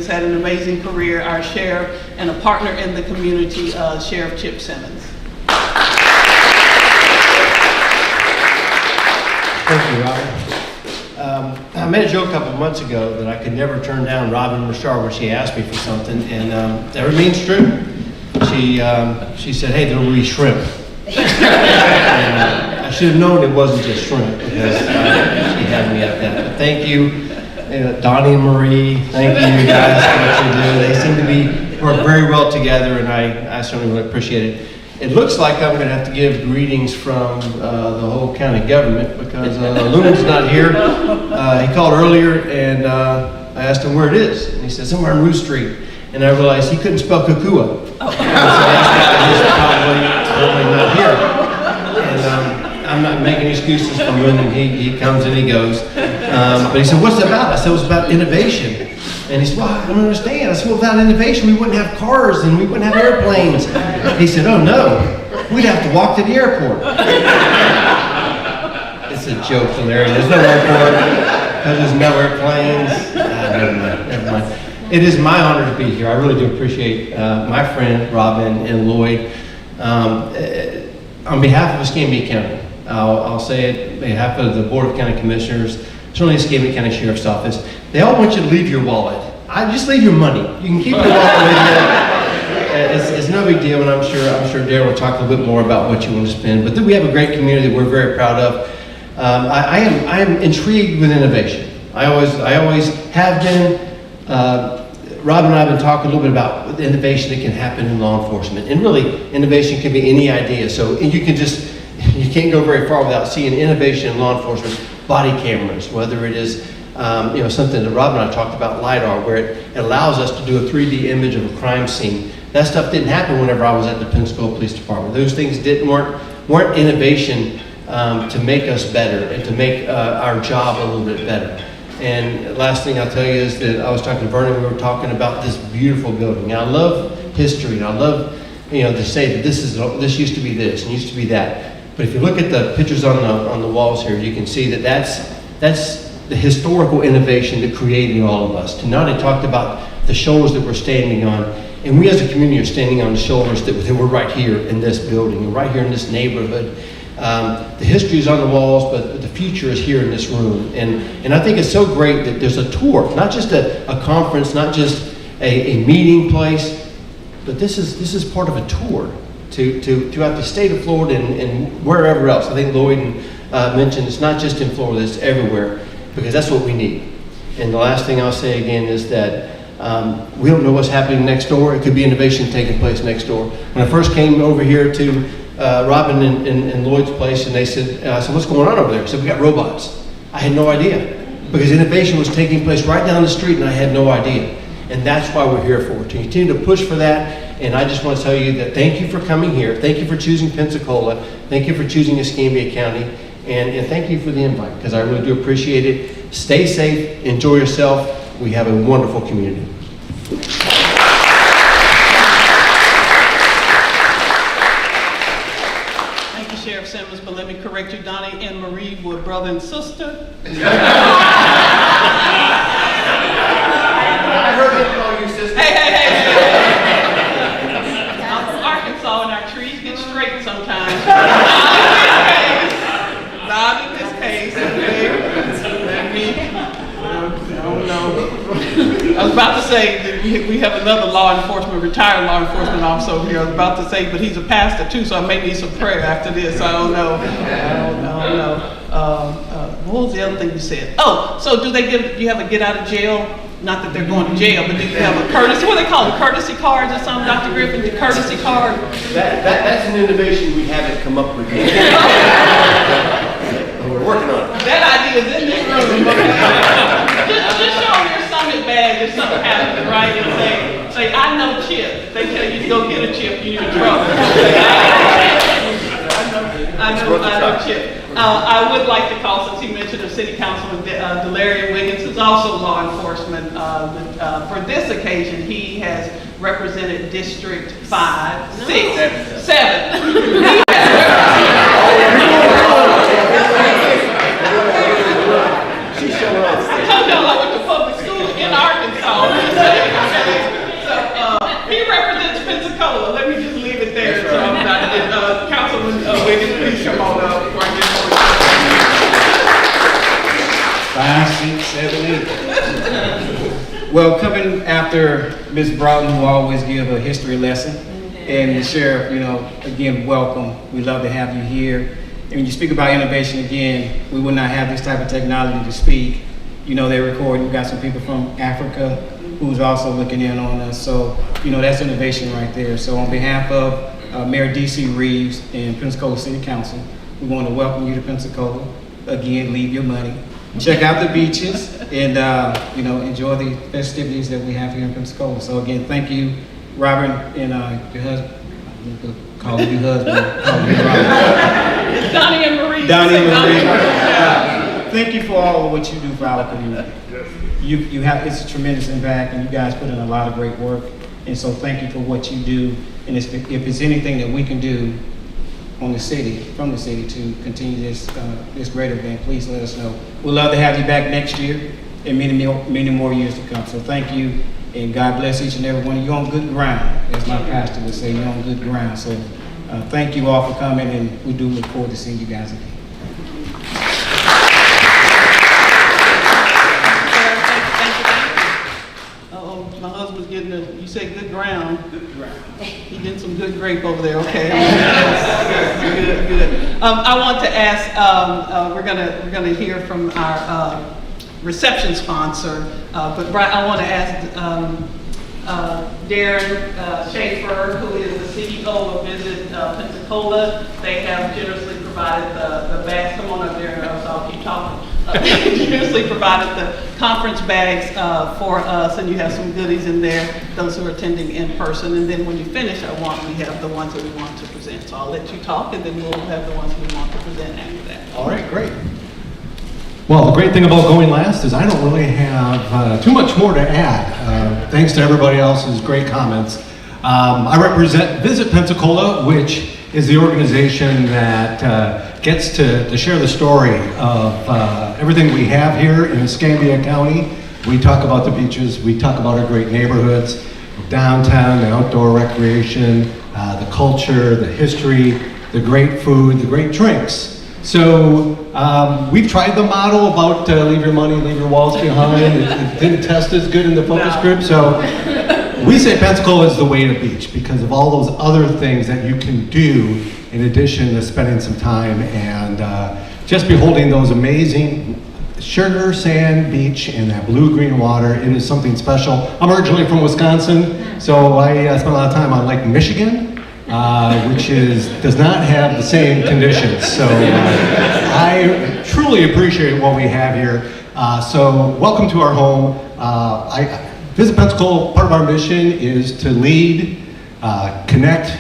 had an amazing career, our sheriff and a partner in the community, Sheriff Chip Simmons. Thank you, Robin. I made a joke a couple of months ago that I could never turn down Robin Richard when she asked me for something, and that remains true. She said, "Hey, there'll be shrimp." And, I should have known it wasn't just shrimp because she had me at that. But thank you, Donnie and Marie. Thank you guys for what you do. They seem to be work very well together, and I certainly really appreciate it. It looks like I'm going to have to give greetings from the whole county government because Lumen's not here. He called earlier, and I asked him where it is, and he said somewhere on Ruth Street. And I realized he couldn't spell Kukua. So he's probably not here. And I'm not making excuses for him. He comes and he goes. But he said, "What's it about?" I said, "It was about innovation." And he said, "Well, I don't understand." I said, "Well, without innovation, we wouldn't have cars and we wouldn't have airplanes." He said, "Oh no, we'd have to walk to the airport." It's a joke, Larry. There's no airport because there's no airplanes. Never mind. It is my honor to be here. I really do appreciate my friend Robin and Lloyd. On behalf of Escambia County, I'll say it on behalf of the Board of County Commissioners, certainly Escambia County Sheriff's Office. They all want you to leave your wallet. Just leave your money. You can keep your wallet with you. It's no big deal, and I'm sure Darryl will talk a little bit more about what you want to spend. But we have a great community that we're very proud of. I am intrigued with innovation. I always have been. Rob and I have been talking a little bit about the innovation that can happen in law enforcement. And really, innovation can be any idea. So you can't go very far without seeing innovation in law enforcement. Body cameras, whether it is something that Rob and I talked about, LiDAR, where it allows us to do a 3D image of a crime scene. That stuff didn't happen whenever I was at the Pensacola Police Department. Those things weren't innovation to make us better and to make our job a little bit better. And last thing I'll tell you is that I was talking to Vernon, we were talking about this beautiful building. And I love history, and I love, to say that this used to be this and used to be that. But if you look at the pictures on the walls here, you can see that that's the historical innovation that created all of us. Tonight I talked about the shoulders that we're standing on, and we as a community are standing on the shoulders that we're right here in this building, and right here in this neighborhood. The history is on the walls, but the future is here in this room. And I think it's so great that there's a tour, not just a conference, not just a meeting place, but this is part of a tour throughout the state of Florida and wherever else. I think Lloyd mentioned it's not just in Florida, it's everywhere, because that's what we need. And the last thing I'll say again is that we don't know what's happening next door. It could be innovation taking place next door. When I first came over here to Robin and Lloyd's place, and they said, I said, "What's going on over there?" They said, "We got robots." I had no idea, because innovation was taking place right down the street, and I had no idea. And that's why we're here for, to continue to push for that. And I just want to tell you that thank you for coming here. Thank you for choosing Pensacola. Thank you for choosing Escambia County. And thank you for the invite, because I really do appreciate it. Stay safe, enjoy yourself. We have a wonderful community. Sheriff Simmons, but let me correct you, Donnie and Marie were brother and sister. I heard him call you sister. Hey. I'm from Arkansas, and our trees get straight sometimes. Not in this case. No. I was about to say that we have another retired law enforcement officer over here. I was about to say, but he's a pastor too, so I may need some prayer after this. I don't know. What was the other thing you said? Oh, so do you have a get out of jail? Not that they're going to jail, but do you have a courtesy? What do they call them? Courtesy cards or something, Dr. Griffin? The courtesy card? That's an innovation we haven't come up with yet. We're working on it. That idea is in this room. Just show them your summit badge if something happens, right? And say, "I know Chip." They tell you to go get a chip, you're in trouble. I know Chip. I would like to call, since he mentioned the City Councilman Delaria Wiggins, who's also law enforcement. For this occasion, he has represented District 5, 6, 7. I told y'all I went to public school in Arkansas. So he represents Pensacola. Let me just leave it there. So Councilman Wiggins, please come on up. 5, 6, 7, Well, coming after Ms. Broughton, who always give a history lesson, and the sheriff, you know, again, welcome. We love to have you here. And when you speak about innovation, again, we would not have this type of technology to speak. You know, they're recording. We've got some people from Africa who's also looking in on us. So, you know, that's innovation right there. So on behalf of Mayor D.C. Reeves and Pensacola City Council, we want to welcome you to Pensacola. Again, leave your money. Check out the beaches and, you know, enjoy the festivities that we have here in Pensacola. So again, thank you, Robert, and your husband. Call you husband. Call you Robert. Donnie and Marie. Donnie and Marie. Thank you for all of what you do for our community. You have, it's a tremendous impact, and you guys put in a lot of great work. And so thank you for what you do. And if it's anything that we can do on the city, from the city, to continue this great event, please let us know. We'd love to have you back next year and many more years to come. So thank you, and God bless each and every one of you. You're on good ground, as my pastor would say. You're on good ground. So thank you all for coming, and we do look forward to seeing you guys again. My husband's getting you say good ground. Good ground. He getting some good grape over there, okay. Good. I want to ask, we're gonna hear from our reception sponsor, but I want to ask Darren Schaefer, who is the CEO of Visit Pensacola. They have generously provided the bags. Come on up there, so I'll keep talking. Generously provided the conference bags for us, and you have some goodies in there, those who are attending in person. And then when you finish, we have the ones that we want to present. So I'll let you talk, and then we'll have the ones we want to present after that. All right, great. Well, the great thing about going last is I don't really have too much more to add. Thanks to everybody else's great comments. I represent Visit Pensacola, which is the organization that gets to share the story of everything we have here in Escambia County. We talk about the beaches, we talk about our great neighborhoods, downtown, the outdoor recreation, the culture, the history, the great food, the great drinks. So we've tried the model about leave your money, leave your wallets behind. It didn't test as good in the focus group. So we say Pensacola is the way to beach because of all those other things that you can do in addition to spending some time and just beholding those amazing sugar sand beach and that blue-green water. It is something special. I'm originally from Wisconsin, so I spent a lot of time on Lake Michigan. Which does not have the same conditions. So I truly appreciate what we have here. So welcome to our home. Visit Pensacola, part of our mission is to lead, connect,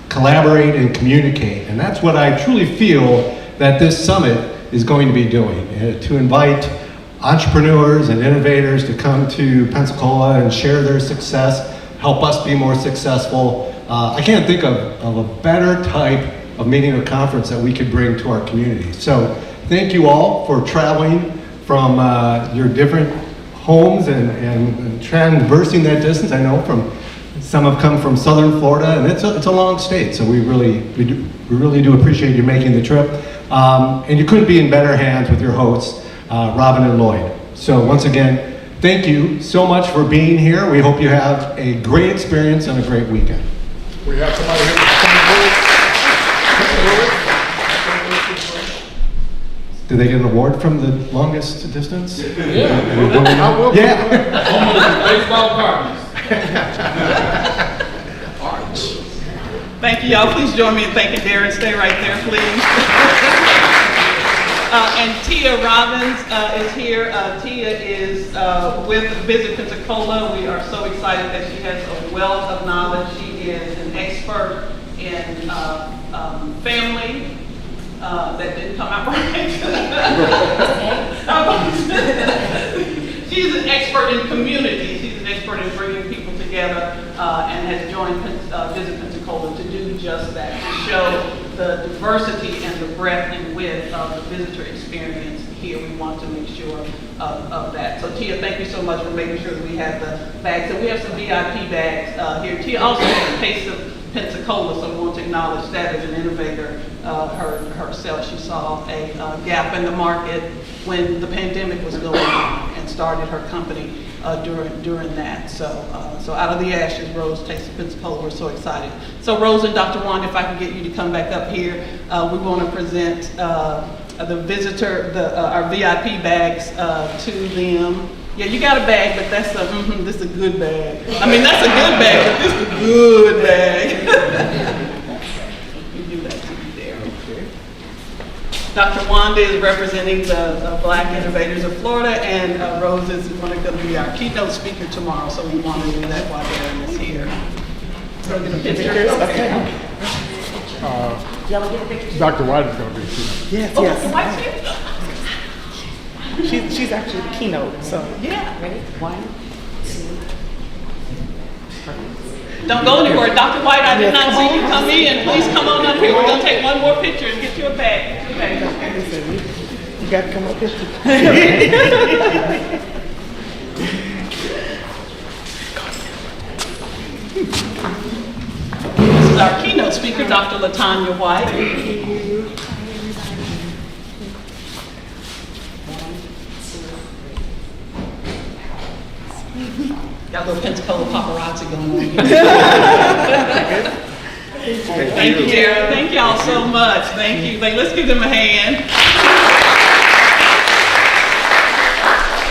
collaborate, and communicate. And that's what I truly feel that this summit is going to be doing, to invite entrepreneurs and innovators to come to Pensacola and share their success, help us be more successful. I can't think of a better type of meeting or conference that we could bring to our community. So thank you all for traveling from your different homes and traversing that distance. I know some have come from southern Florida, and it's a long state, so we really do appreciate you making the trip. And you couldn't be in better hands with your hosts, Robin and Lloyd. So once again, thank you so much for being here. We hope you have a great experience and a great weekend. We have somebody here from Did they get an award from the longest distance? Yeah. Baseball cards. Thank you, y'all. Please join me in thanking Darren. Stay right there, please. And Tia Robbins is here. Tia is with Visit Pensacola. We are so excited that she has a wealth of knowledge. She is an expert in family. That didn't come out right. She's an expert in community. She's an expert in bringing people together and has joined Visit Pensacola to do just that, to show the diversity and the breadth and width of the visitor experience here. We want to make sure of that. So Tia, thank you so much for making sure that we have the bags. And we have some VIP bags here. Tia also has a taste of Pensacola, so we want to acknowledge that as an innovator herself. She saw a gap in the market when the pandemic was going on, and started her company during that. So out of the ashes, Rose takes the Pensacola. We're so excited. So Rose and Dr. Wanda, if I can get you to come back up here, we want to present the visitor, our VIP bags to them. Yeah, you got a bag, but that's this is a good bag. I mean, that's a good bag, but this is a good bag. You do that to me there. Okay. Dr. Wanda is representing the Black Innovators of Florida, and Rose is going to be our keynote speaker tomorrow, so we want to do that while Darren is here. So get a picture. Okay. Dr. White is going to be here. Yes, Oh, yes. Dr. White's here? She's actually the keynote, so. Yeah. Ready? 1, 2. Don't go anywhere. Dr. White, I did not see you come in. Please come on up here. We're going to take one more picture and get you a bag. Get you a bag. You got to come up here. This is our keynote speaker, Dr. LaTanya White. Got a little Pensacola paparazzi going on here. Thank you, Darren. Thank y'all so much. Thank you. Let's give them a hand.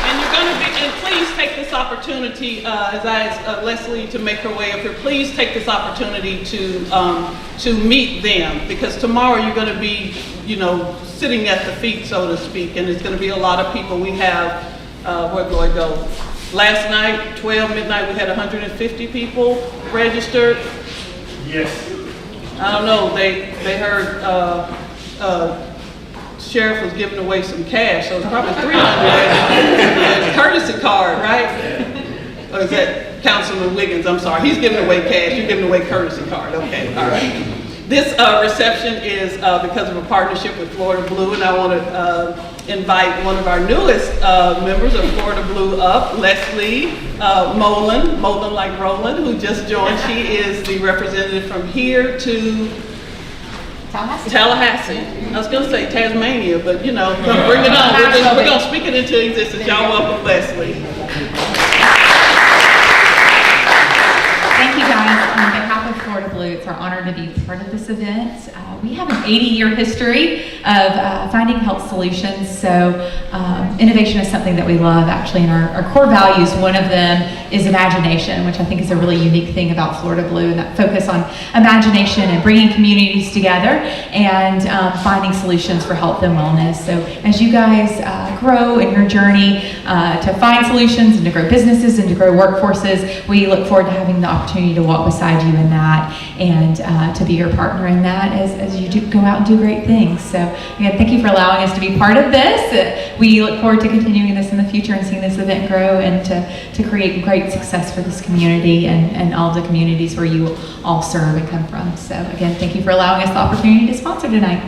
And you're going to be, and please take this opportunity, as I asked Leslie to make her way up here, please take this opportunity to meet them, because tomorrow you're going to be, sitting at the feet, so to speak, and it's going to be a lot of people. We have, where do I go? Last night, 12 midnight, we had 150 people registered. Yes. I don't know, they heard sheriff was giving away some cash, so it's probably 300. Courtesy card, right? Or is that Councilman Wiggins? I'm sorry, he's giving away cash, you're giving away courtesy card. Okay, all right. This reception is because of a partnership with Florida Blue, and I want to invite one of our newest members of Florida Blue up, Leslie Molen like Roland, who just joined. She is the representative from here to Tallahassee. I was going to say Tasmania, but bring it on. We're going to speak it into existence. Y'all welcome Leslie. Thank you guys. On behalf of Florida Blue, it's our honor to be part of this event. We have an 80-year history of finding health solutions, so innovation is something that we love. Actually, in our core values, one of them is imagination, which I think is a really unique thing about Florida Blue, and that focus on imagination and bringing communities together and finding solutions for health and wellness. So as you guys grow in your journey to find solutions and to grow businesses and to grow workforces, we look forward to having the opportunity to walk beside you in that and to be your partner in that as you go out and do great things. So again, thank you for allowing us to be part of this. We look forward to continuing this in the future and seeing this event grow and to create great success for this community and all the communities where you all serve and come from. So again, thank you for allowing us the opportunity to sponsor tonight.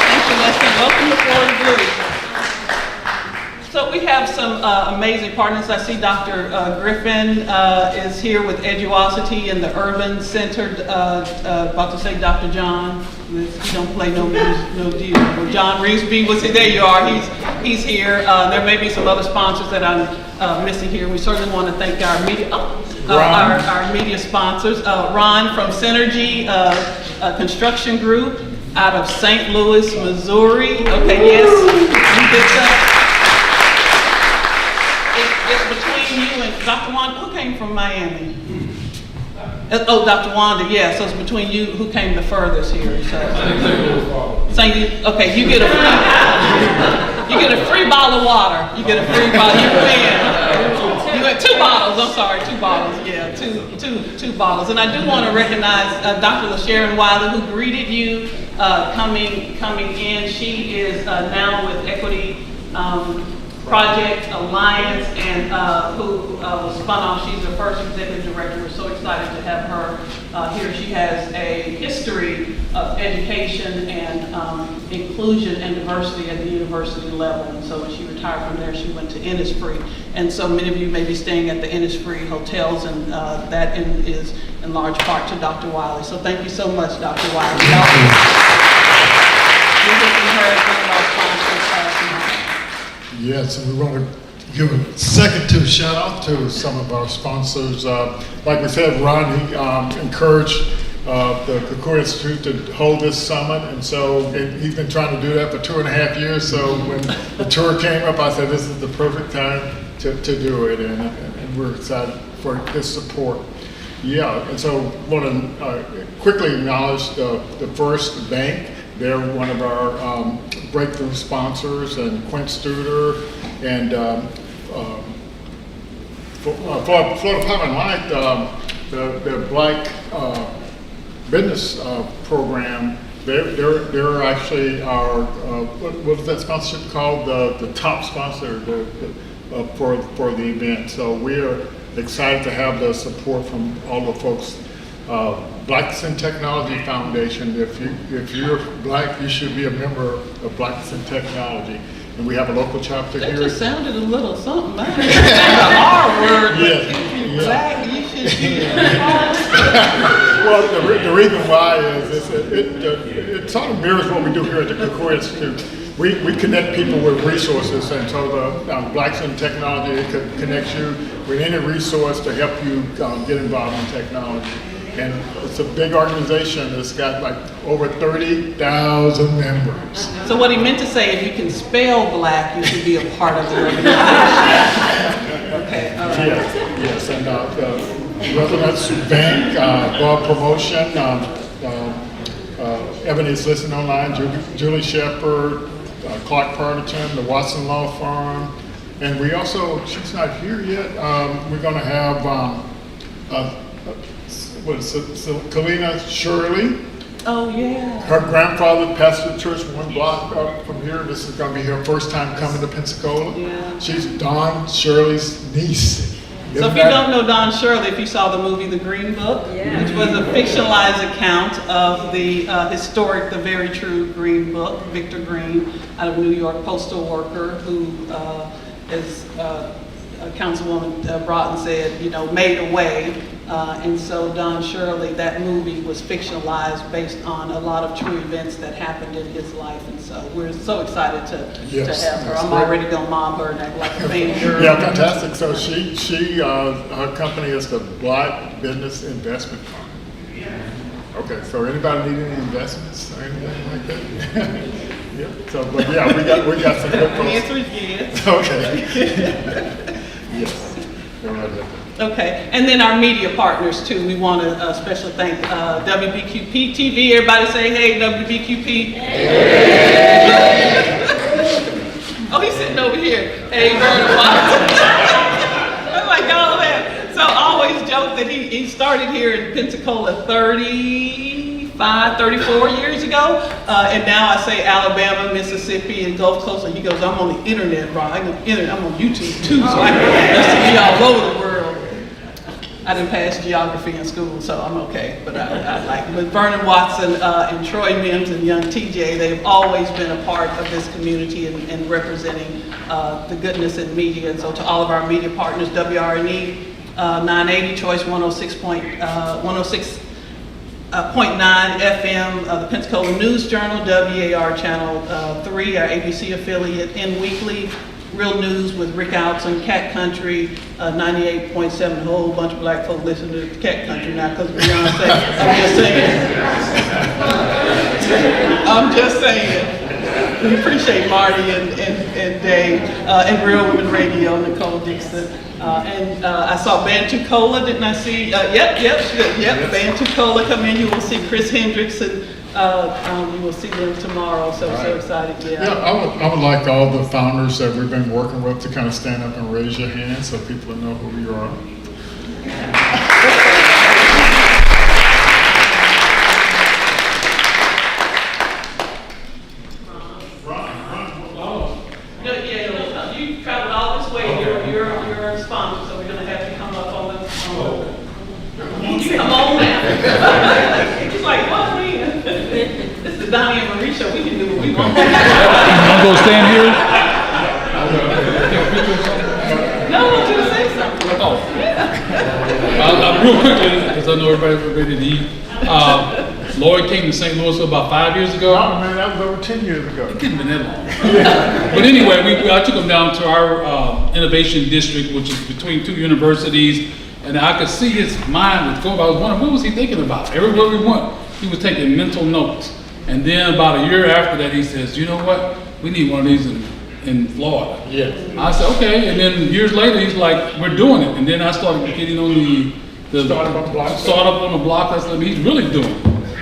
Thank you, Leslie. Welcome to Florida Blue. So we have some amazing partners. I see Dr. Griffin is here with Eduosity and the Urban Center. About to say Dr. John. He don't play no deal. Well, John Reesby was here. There you are. He's here. There may be some other sponsors that I'm missing here. We certainly want to thank our media. Our media sponsors. Ron from Synergy Construction Group out of St. Louis, Missouri. Okay, yes. It's between you and Dr. Wanda, who came from Miami? Oh, Dr. Wanda, yeah, so it's between you, who came the furthest here? So. Okay, you get a free bottle of water. You get a free bottle, you win. You got 2 bottles, I'm sorry, 2 bottles, yeah, two bottles. And I do want to recognize Dr. LaSharon Wiley, who greeted you coming in. She is now with Equity Project Alliance, and who was spun off. She's the first executive director. We're so excited to have her here. She has a history of education and inclusion and diversity at the university level. And so when she retired from there, she went to Innisfree. And so many of you may be staying at the Innisfree hotels, and that is in large part to Dr. Wiley. So thank you so much, Dr. Wiley. You'll hear from her as one of our sponsors tonight. Yes, and we want to give a second to shout out to some of our sponsors. Like we said, Ron, he encouraged the Kikuyu Institute to hold this summit, and so he's been trying to do that for 2.5 years. So when the tour came up, I said this is the perfect time to do it, and we're excited for his support. Yeah, and so I want to quickly acknowledge the First Bank. They're one of our breakthrough sponsors, and Quint Studer, and Florida Pub and Light, the Black business program. They're actually our what is that sponsorship called? The top sponsor for the event. So we are excited to have the support from all the folks. Blacks in Technology Foundation. If you're black, you should be a member of Blacks in Technology. And we have a local chapter here. That just sounded a little something. The R word. Yeah. If you're black, you should be. Well, the reason why is it sort of mirrors what we do here at the Kikuyu Institute. We connect people with resources, and so the Blacks in Technology connects you with any resource to help you get involved in technology. And it's a big organization that's got like over 30,000 members. So what he meant to say, if you can spell black, you should be a part of the organization. Okay, all right. Yes, and Residence Bank, Bob Promotion, Ebony's Listening Online, Julie Shepard, Clark Partington, the Watson Law Firm, and we also, she's not here yet, we're going to have Kalina Shirley. Oh, yeah. Her grandfather pastored the church 1 block up from here. This is going to be her first time coming to Pensacola. Yeah. She's Don Shirley's niece. So if you don't know Don Shirley, if you saw the movie The Green Book, which was a fictionalized account of the historic, the very true Green Book, Victor Green, out of New York, postal worker who, as Councilwoman Broughton said, made a way. And so Don Shirley, that movie was fictionalized based on a lot of true events that happened in his life. And so we're so excited to have her. I'm already going to mob her and act like a fan girl. Yeah, fantastic. So her company is the Black Business Investment Fund. Okay, so anybody need any investments or anything like that? Yeah. So, but yeah, we got some good folks. The answer is yes. Okay. Yes. Go right ahead. Okay, and then our media partners too. We want to especially thank WBQP TV. Everybody say, hey, WBQP. Hey. Oh, he's sitting over here. Hey, Vernon Watson. I like all of that. So I always joke that he started here in Pensacola 34 years ago, and now I say Alabama, Mississippi, and Gulf Coast. And he goes, I'm on the internet, Ron. I'm on YouTube too, so I can listen to you all over the world. I didn't pass geography in school, so I'm okay. But I like it. But Vernon Watson and Troy Mims and young TJ, they've always been a part of this community and representing the goodness in media. And so to all of our media partners, WRNE 980, Choice 106.9 FM, the Pensacola News Journal, WAR Channel 3, our ABC affiliate, N Weekly, Real News with Rick Outson, Cat Country, 98.7, a whole bunch of black folk listen to Cat Country now because Beyonce. I'm just saying. We appreciate Marty and Dave, and Real Women Radio, Nicole Dixon. And I saw Bantu Cola, didn't I see? Yep, Bantu Cola come in. You will see Chris Hendricks and you will see them tomorrow. So excited, Yeah, I would like all the founders that we've been working with to kind of stand up and raise your hand so people know who you are. You traveled all this way. You're a sponsor, so we're going to have you come up on the. You come on now. It's like, what, man? This is Donnie and Marie show. We can do what we want. You want to go stand here? No, I want you to say something. Oh. Yeah. Real quickly, because I know everybody's ready to eat. Lloyd came to St. Louis about 5 years ago. Oh man, that was over 10 years ago. It couldn't have been that long. But anyway, I took him down to our innovation district, which is between two universities, and I could see his mind was going. I was wondering, what was he thinking about? Everywhere we went, he was taking mental notes. And then about a year after that, he says, you know what? We need one of these in Florida. Yeah. I said, okay. And then years later, he's like, we're doing it. And then I started getting on the startup on the block. That's what he's really doing.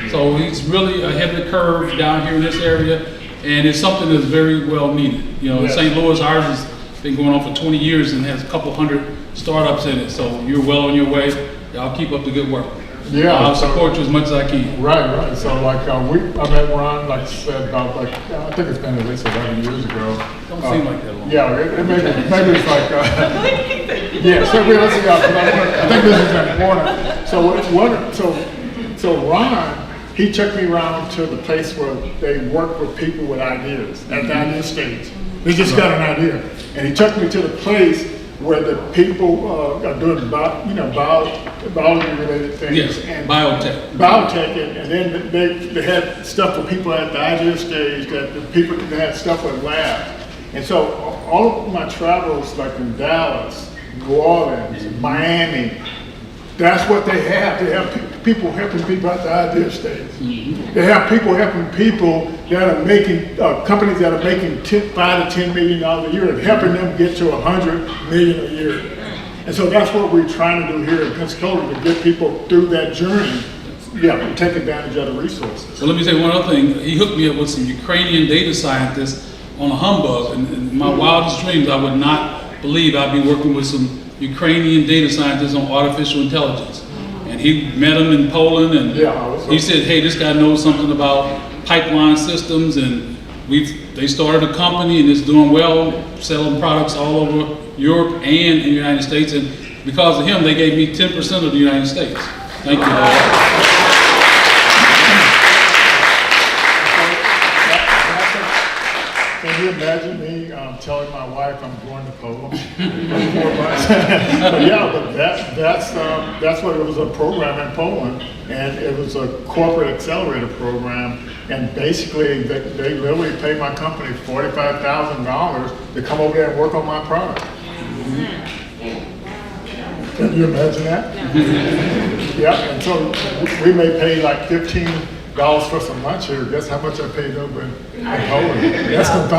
So he's really ahead of the curve down here in this area. And it's something that's very well needed. You know, in St. Louis, ours has been going on for 20 years and has a couple hundred startups in it. So you're well on your way. Y'all keep up the good work. Yeah, I'll support you as much as I can. Right. So like I met Ron, like I said, about I think it's been at least 11 years ago. Don't seem like that long. Yeah, maybe it's like yeah. So let's see. I think this is important. So Ron, he took me around to the place where they work with people with ideas at the idea stage. They just got an idea, and he took me to the place where the people are doing biology-related things. Yes, and biotech. And then they had stuff for people at the idea stage, that the people that had stuff with labs. And so all of my travels, like in Dallas, New Orleans, Miami, that's what they have. They have people helping people at the idea stage. They have people helping people that are making, companies that are making $5 to $10 million a year, and helping them get to $100 million a year. And so that's what we're trying to do here in Pensacola, to get people through that journey. Yeah, take advantage of the resources. So let me say one other thing. He hooked me up with some Ukrainian data scientists on a humbug. And in my wildest dreams, I would not believe I'd be working with some Ukrainian data scientists on artificial intelligence. And he met them in Poland, and he said, hey, this guy knows something about pipeline systems, and they started a company and it's doing well, selling products all over Europe and in the United States. And because of him, they gave me 10% of the United States. Thank you. Can you imagine me telling my wife I'm going to Poland for 4 months? but that's what it was, a program in Poland, and it was a corporate accelerator program, and basically they literally paid my company $45,000 to come over there and work on my product. Can you imagine that? Yeah, and so we may pay like $15 for some lunch here. Guess how much I paid over in Poland? Less than $5.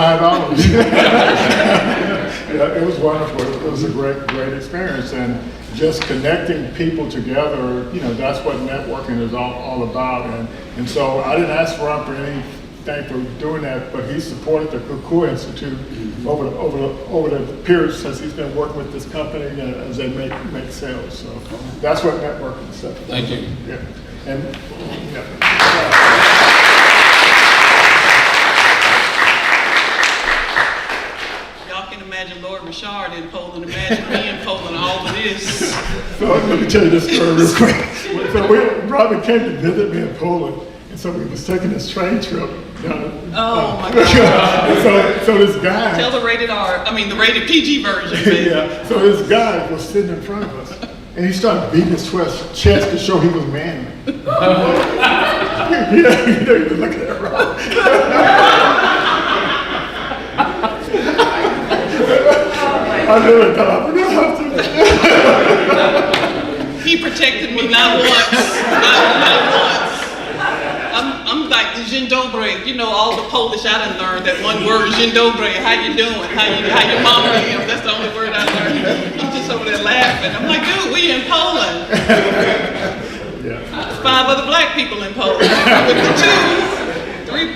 Yeah, it was wonderful. It was a great experience, and just connecting people together. You know, that's what networking is all about. And so I didn't ask Ron for anything for doing that, but he supported the ROKU Institute over the period since he's been working with this company as they make sales. So that's what networking is. Thank you. Yeah. And y'all can imagine Lord Richard in Poland. Imagine me in Poland, all of this. So let me tell you this story real quick. So Robin came to visit me in Poland, and so we was taking this train trip down to, oh my God. so this guy. Tell the the rated PG version. Yeah. So this guy was sitting in front of us, and he started beating his chest to show he was manly. Yeah, you know, you look at that, Rob. I really thought I forgot to. He protected me not once, not once. I'm like the Dzień dobry, you know, all the Polish I done learned that one word, Dzień dobry, how you doing, how your mama is, that's the only word I learned. I'm just over there laughing. I'm like, dude, we in Poland. There's 5 other black people in Poland. With the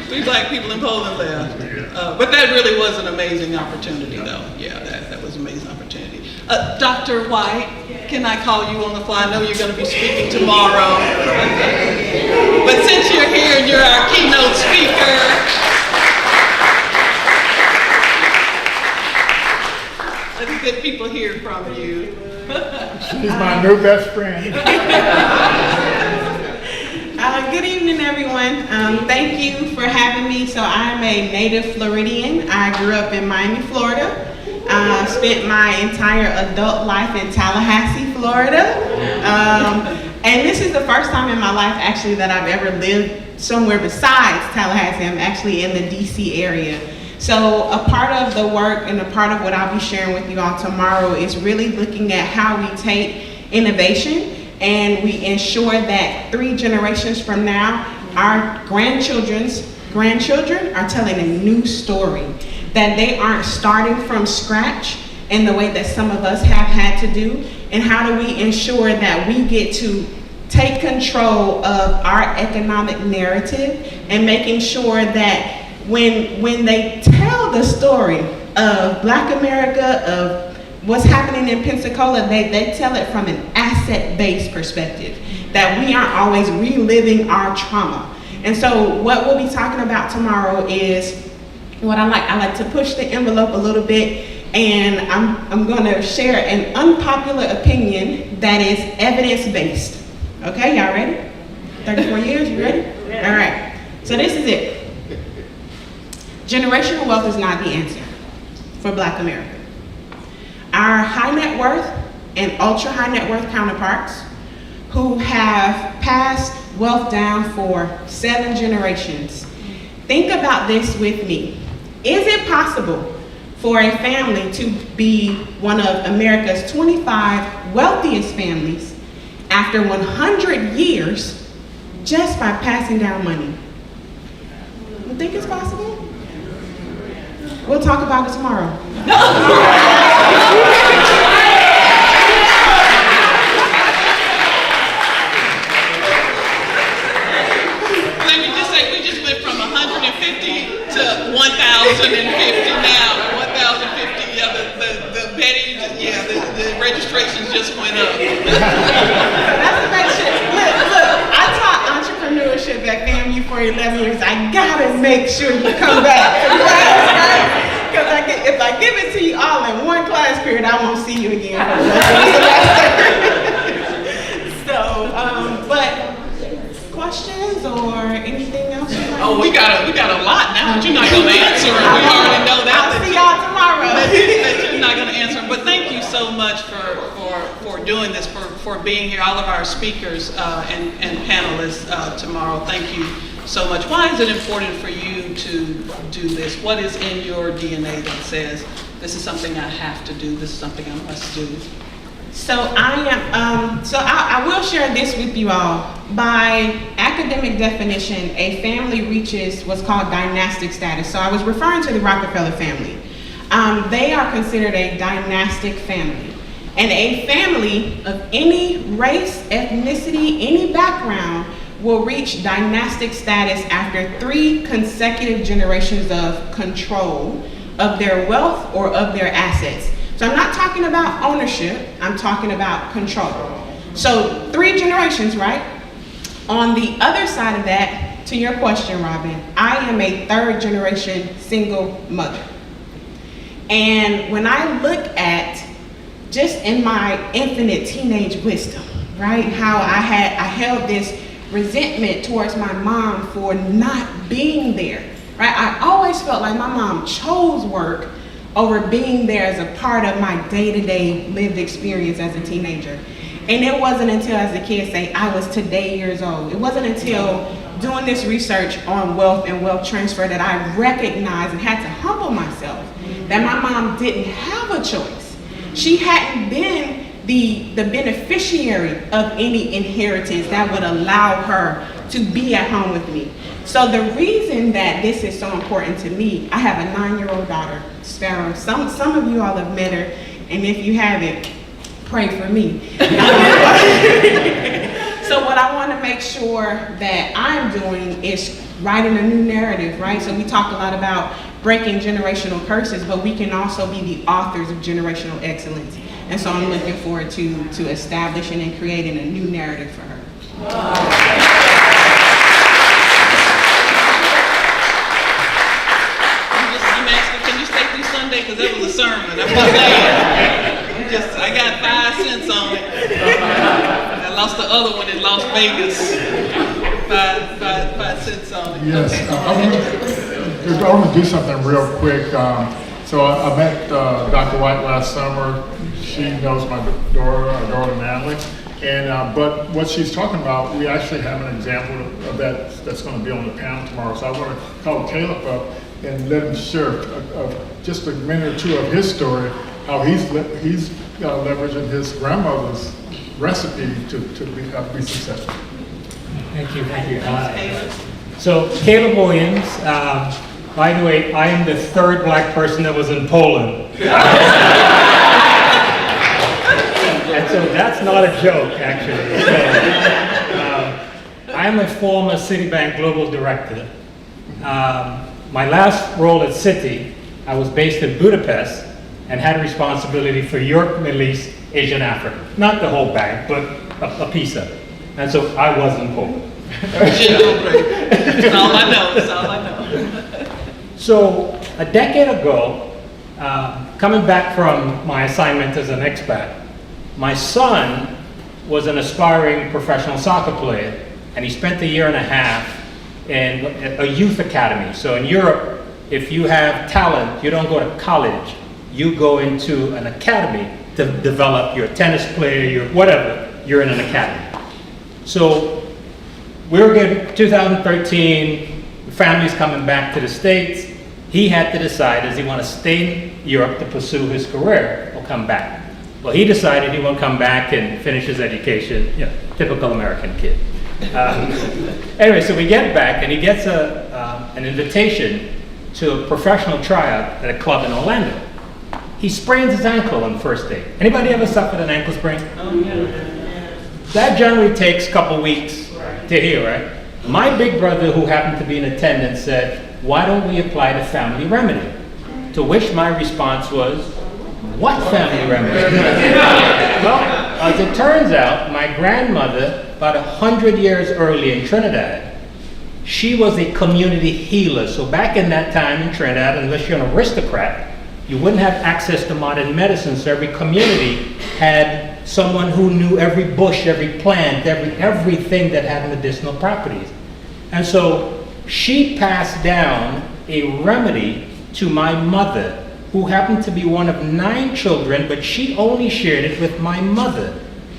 3 black people in Poland left. But that really was an amazing opportunity, though. Yeah, that was an amazing opportunity. Dr. White, can I call you on the fly? I know you're going to be speaking tomorrow. But since you're here and you're our keynote speaker, let's get people hear from you. She's my new best friend. Good evening, everyone. Thank you for having me. So I'm a native Floridian. I grew up in Miami, Florida. Spent my entire adult life in Tallahassee, Florida. And this is the first time in my life actually that I've ever lived somewhere besides Tallahassee. I'm actually in the DC area. So a part of the work and a part of what I'll be sharing with you all tomorrow is really looking at how we take innovation and we ensure that 3 generations from now, our grandchildren are telling a new story, that they aren't starting from scratch in the way that some of us have had to do. And how do we ensure that we get to take control of our economic narrative and making sure that when they tell the story of Black America, of what's happening in Pensacola, they tell it from an asset-based perspective, that we aren't always reliving our trauma. And so what we'll be talking about tomorrow is what I like to push the envelope a little bit, and I'm going to share an unpopular opinion that is evidence-based. Okay, y'all ready? 34 years, you ready? All right, so this is it. Generational wealth is not the answer for Black America. Our high net worth and ultra high net worth counterparts who have passed wealth down for 7 generations, think about this with me. Is it possible for a family to be one of America's 25 wealthiest families after 100 years just by passing down money? You think it's possible? We'll talk about it tomorrow. Let me just say, we just went from 150 to 1,050 now. 1,050, yeah, the betting, yeah, the registrations just went up. That's the best shit. Look, I taught entrepreneurship at FAMU for 11 years. I gotta make sure you come back. Right? Because if I give it to you all in one class period, I won't see you again for the rest of the semester. So, but questions or anything else? Oh, we got a lot now, but you're not going to answer it. We already know that. I'll see y'all tomorrow. that you're not going to answer. But thank you so much for doing this, for being here, all of our speakers and panelists tomorrow. Thank you so much. Why is it important for you to do this? What is in your DNA that says this is something I have to do, this is something I must do? So I will share this with you all. By academic definition, a family reaches what's called dynastic status. So I was referring to the Rockefeller family. They are considered a dynastic family. And a family of any race, ethnicity, any background will reach dynastic status after 3 consecutive generations of control of their wealth or of their assets. So I'm not talking about ownership, I'm talking about control. So 3 generations, right? On the other side of that, to your question, Robin, I am a 3rd generation single mother. And when I look at, just in my infinite teenage wisdom, right? How I held this resentment towards my mom for not being there, right? I always felt like my mom chose work over being there as a part of my day-to-day lived experience as a teenager. And it wasn't until, as the kids say, I was today years old. It wasn't until doing this research on wealth and wealth transfer that I recognized and had to humble myself that my mom didn't have a choice. She hadn't been the beneficiary of any inheritance that would allow her to be at home with me. So the reason that this is so important to me, I have a 9-year-old daughter, Sparrow. Some of you all have met her, and if you haven't, pray for me. So what I want to make sure that I'm doing is writing a new narrative, right? So we talk a lot about breaking generational curses, but we can also be the authors of generational excellence. And so I'm looking forward to establishing and creating a new narrative for her. I'm asking, can you stay through Sunday? Because that was a sermon. I'm just saying. I got 5 cents on it. I lost the other one in Las Vegas. 5 cents on it. Yes, okay. I want to do something real quick. So I met Dr. White last summer. She knows my daughter, Natalie. And but what she's talking about, we actually have an example of that that's going to be on the panel tomorrow. So I want to call Caleb up and let him share just a minute or two of his story, how he's leveraging his grandmother's recipe to be successful. Thank you. So Caleb Williams, by the way, I am the third black person that was in Poland. And so that's not a joke, actually. So, I am a former Citibank Global Director. My last role at Citi, I was based in Budapest and had responsibility for Europe, Middle East, Asia, and Africa. Not the whole bank, but a piece of it. And so I was in Poland. That's all I know. So a decade ago, coming back from my assignment as an expat, my son was an aspiring professional soccer player, and he spent a year and a half in a youth academy. So in Europe, if you have talent, you don't go to college. You go into an academy to develop your tennis player, your whatever, you're in an academy. So we were getting 2013, the family's coming back to the States. He had to decide, does he want to stay in Europe to pursue his career or come back? Well, he decided he would come back and finish his education, typical American kid. Anyway, so we get back and he gets an invitation to a professional tryout at a club in Orlando. He sprains his ankle on the first day. Anybody ever suffered an ankle sprain? Oh, yeah. That generally takes a couple weeks to heal, right? My big brother, who happened to be in attendance, said, why don't we apply the family remedy? To which my response was, what family remedy? Well, as it turns out, my grandmother, about 100 years early in Trinidad, she was a community healer. So back in that time in Trinidad, unless you're an aristocrat, you wouldn't have access to modern medicine. So every community had someone who knew every bush, every plant, everything that had medicinal properties. And so she passed down a remedy to my mother, who happened to be one of 9 children, but she only shared it with my mother,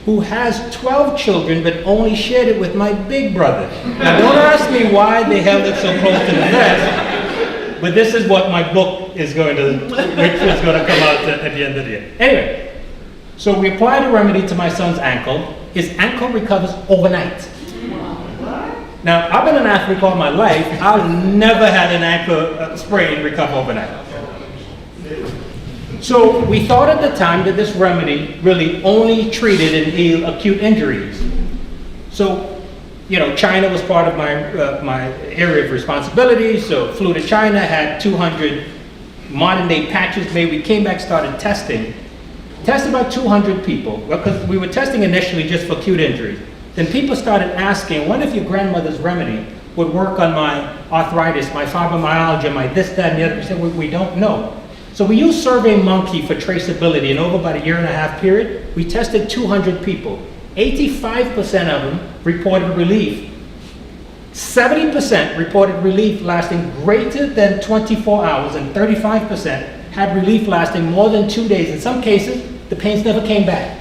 who has 12 children, but only shared it with my big brother. Now don't ask me why they held it so close to the vest, but this is what my book is going to come out at the end of the year. Anyway, so we applied a remedy to my son's ankle. His ankle recovers overnight. Now, I've been an athlete all my life. I've never had an ankle sprain recover overnight. So we thought at the time that this remedy really only treated and healed acute injuries. So, China was part of my area of responsibility. So flew to China, had 200 modern day patches made. We came back, started testing. Tested about 200 people, because we were testing initially just for acute injuries. Then people started asking, what if your grandmother's remedy would work on my arthritis, my fibromyalgia, my this, that, and the other? We said, we don't know. So we used SurveyMonkey for traceability, and over about a year and a half period, we tested 200 people. 85% of them reported relief. 70% reported relief lasting greater than 24 hours, and 35% had relief lasting more than 2 days. In some cases, the pains never came back.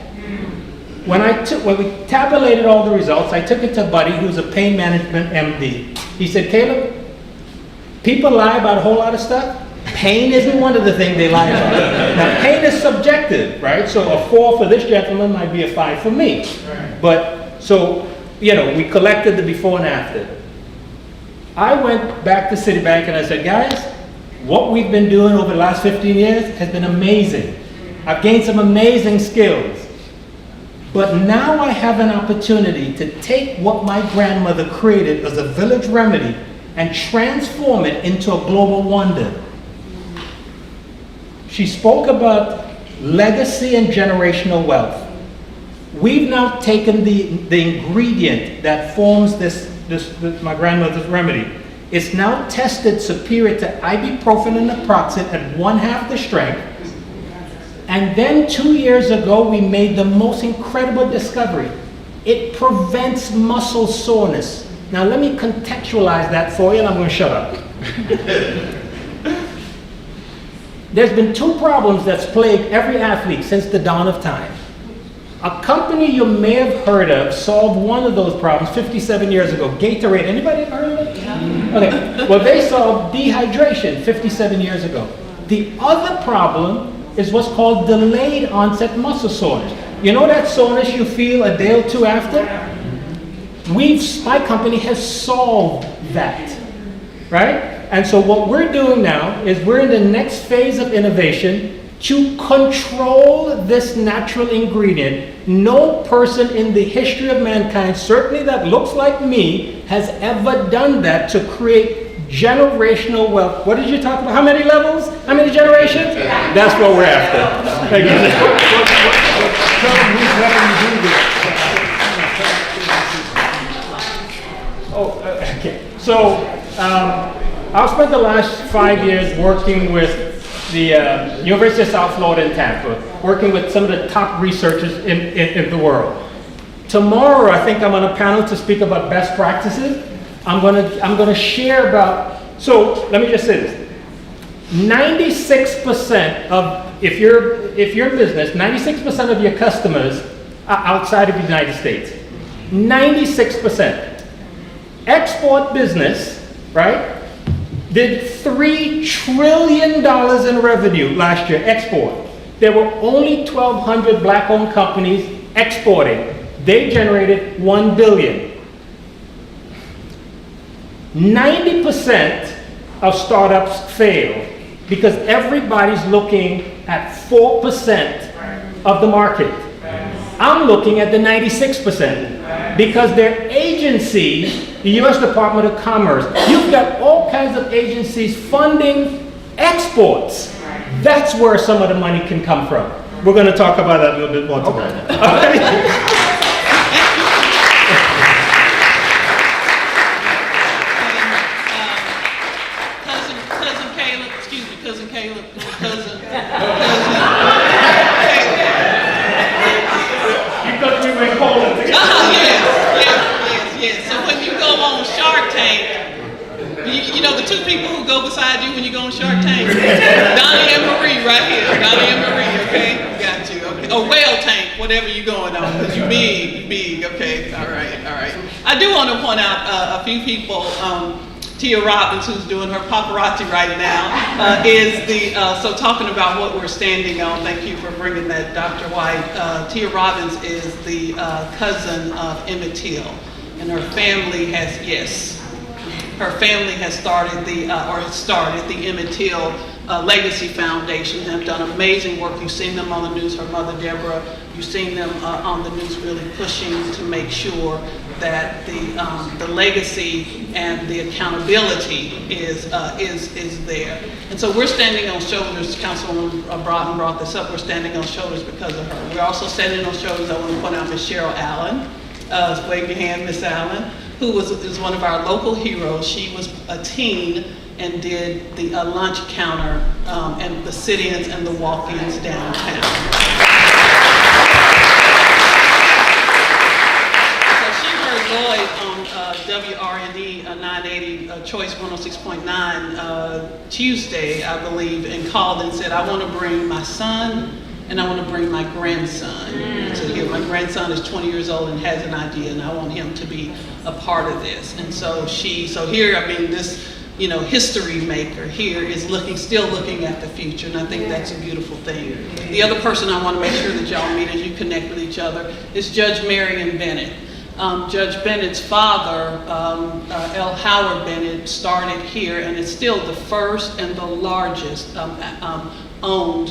When we tabulated all the results, I took it to a buddy who's a pain management MD. He said, Caleb, people lie about a whole lot of stuff. Pain isn't one of the things they lie about. Now, pain is subjective, right? So a 4 for this gentleman might be a 5 for me. But, so, we collected the before and after. I went back to Citibank and I said, guys, what we've been doing over the last 15 years has been amazing. I've gained some amazing skills. But now I have an opportunity to take what my grandmother created as a village remedy and transform it into a global wonder. She spoke about legacy and generational wealth. We've now taken the ingredient that forms this my grandmother's remedy. It's now tested superior to ibuprofen and naproxen at 1/2 the strength. And then 2 years ago, we made the most incredible discovery. It prevents muscle soreness. Now let me contextualize that for you, and I'm going to shut up. There's been 2 problems that's plagued every athlete since the dawn of time. A company you may have heard of solved one of those problems 57 years ago. Gatorade. Anybody ever heard of it? Yeah. Okay. Well, they solved dehydration 57 years ago. The other problem is what's called delayed onset muscle soreness. You know that soreness you feel a day or two after? My company has solved that, right? And so what we're doing now is we're in the next phase of innovation to control this natural ingredient. No person in the history of mankind, certainly that looks like me, has ever done that to create generational wealth. What did you talk about? How many levels? How many generations? That's what we're after. Thank you. Okay. So I've spent the last 5 years working with the University of South Florida in Tampa, working with some of the top researchers in the world. Tomorrow, I think I'm on a panel to speak about best practices. I'm gonna share about, so let me just say this. 96% of, if you're in business, 96% of your customers are outside of the United States. 96%. Export business, right, did $3 trillion in revenue last year, export. There were only 1,200 black-owned companies exporting. They generated $1 billion. 90% of startups fail because everybody's looking at 4% of the market. I'm looking at the 96% because their agencies, the U.S. Department of Commerce, you've got all kinds of agencies funding exports. That's where some of the money can come from. We're going to talk about that a little bit more today. Cousin Caleb. Yes. So when you go on Shark Tank, you know the two people who go beside you when you go on Shark Tank? Donnie and Marie right here. Donnie and Marie, okay? Got you, okay. Or Whale Tank, whatever you're going on, because you big, okay. All right. I do want to point out a few people. Tia Robbins, who's doing her paparazzi right now, is the, so talking about what we're standing on, thank you for bringing that, Dr. White. Tia Robbins is the cousin of Emmett Till, and her family has, her family has started the Emmett Till Legacy Foundation. They've done amazing work. You've seen them on the news, her mother Deborah, you've seen them on the news really pushing to make sure that the legacy and the accountability is there. And so we're standing on shoulders, Councilwoman Broughton brought this up, we're standing on shoulders because of her. We're also standing on shoulders, I want to point out Ms. Cheryl Allen, wave your hand, Ms. Allen, who is one of our local heroes. She was a teen and did the lunch counter and the sit-ins and the walk-ins downtown. Lloyd on WRND 980 Choice 106.9 Tuesday, I believe, and called and said, I want to bring my son and I want to bring my grandson. So here, my grandson is 20 years old and has an idea, and I want him to be a part of this. And so here, I mean, this, you know, history maker here is still looking at the future, and I think that's a beautiful thing. The other person I want to make sure that y'all meet as you connect with each other is Judge Marion Bennett. Judge Bennett's father, L. Howard Bennett, started here, and it's still the first and the largest owned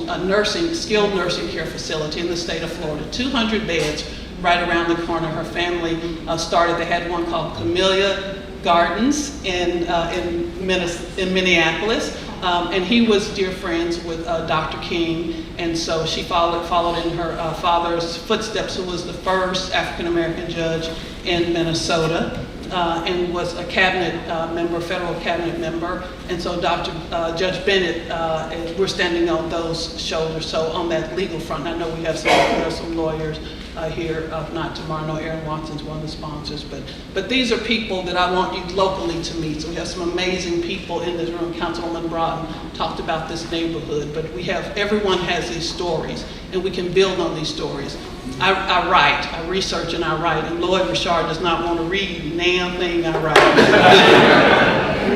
skilled nursing care facility in the state of Florida. 200 beds right around the corner. Her family started, they had one called Camellia Gardens in Minneapolis. And he was dear friends with Dr. King, and so she followed in her father's footsteps, who was the first African-American judge in Minnesota, and was a cabinet member, federal cabinet member. And so Judge Bennett, we're standing on those shoulders. So on that legal front, I know we have some lawyers here, not tomorrow. No, Aaron Watson's one of the sponsors, but these are people that I want you locally to meet. So we have some amazing people in this room. Councilwoman Broughton talked about this neighborhood, but everyone has these stories, and we can build on these stories. I write, I research, and I write, and Lloyd Richard does not want to read damn thing I write.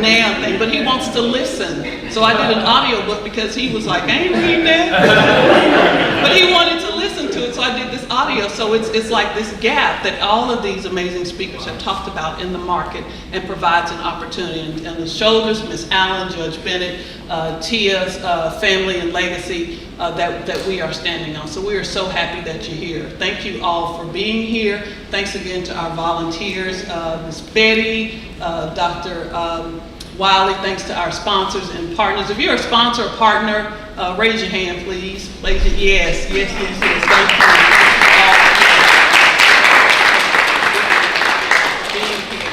Damn thing, but he wants to listen. So I did an audio book because he was like, I ain't reading that. But he wanted to listen to it, so I did this audio. So it's like this gap that all of these amazing speakers have talked about in the market, and provides an opportunity. And the shoulders, Ms. Allen, Judge Bennett, Tia's family and legacy that we are standing on. So we are so happy that you're here. Thank you all for being here. Thanks again to our volunteers, Ms. Betty, Dr. Wiley. Thanks to our sponsors and partners. If you're a sponsor or partner, raise your hand, please. Yes. Thank you.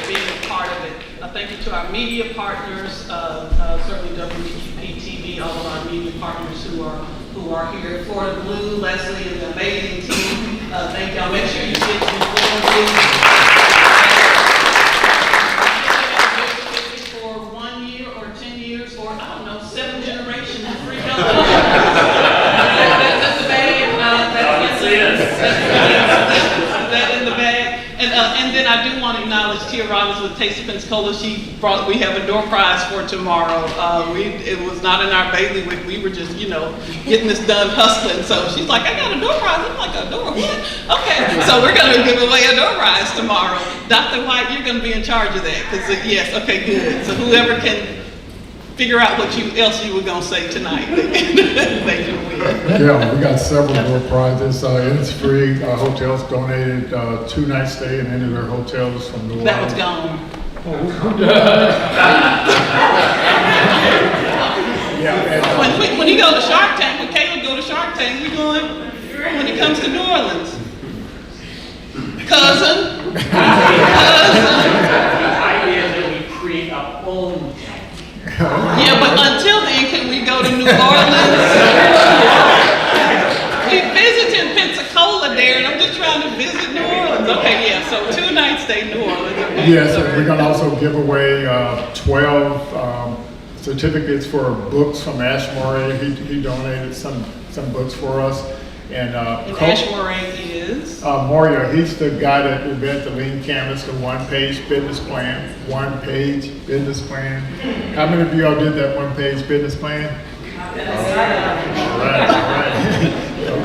Being a part of it. Thank you to our media partners, certainly WBQP TV, all of our media partners who are here. Florida Blue, Leslie, and the amazing team. Thank y'all. Make sure you get to Florida Blue. For 1 year or 10 years or, I don't know, 7 generations of free health. That's the bag. That's in the bag. And then I do want to acknowledge Tia Robbins with Taste of Pensacola. We have a door prize for tomorrow. It was not in our bailiwick. We were just, getting this done hustling. So she's like, I got a door prize. I'm like, a door what? Okay. So we're going to give away a door prize tomorrow. Dr. White, you're going to be in charge of that. Yes, okay, good. So whoever can figure out what else you were going to say tonight, they can win. Yeah, we got several door prizes. Innisfree Hotels donated 2-night stay in any of their hotels from New Orleans. That was gone. Yeah, when you go to Shark Tank, when Caleb go to Shark Tank, we going, when he comes to New Orleans. Cousin. The idea is that we create our own. Yeah, but until then, can we go to New Orleans? We visited Pensacola there, and I'm just trying to visit New Orleans. Okay, yeah, so 2-night stay New Orleans. Okay. Yes, we're going to also give away 12 certificates for books from Ashmore. He donated some books for us. And Ashmore is? Moria, he's the guy that invented the lean canvas, the one-page business plan. One-page business plan. How many of y'all did that one-page business plan? All right.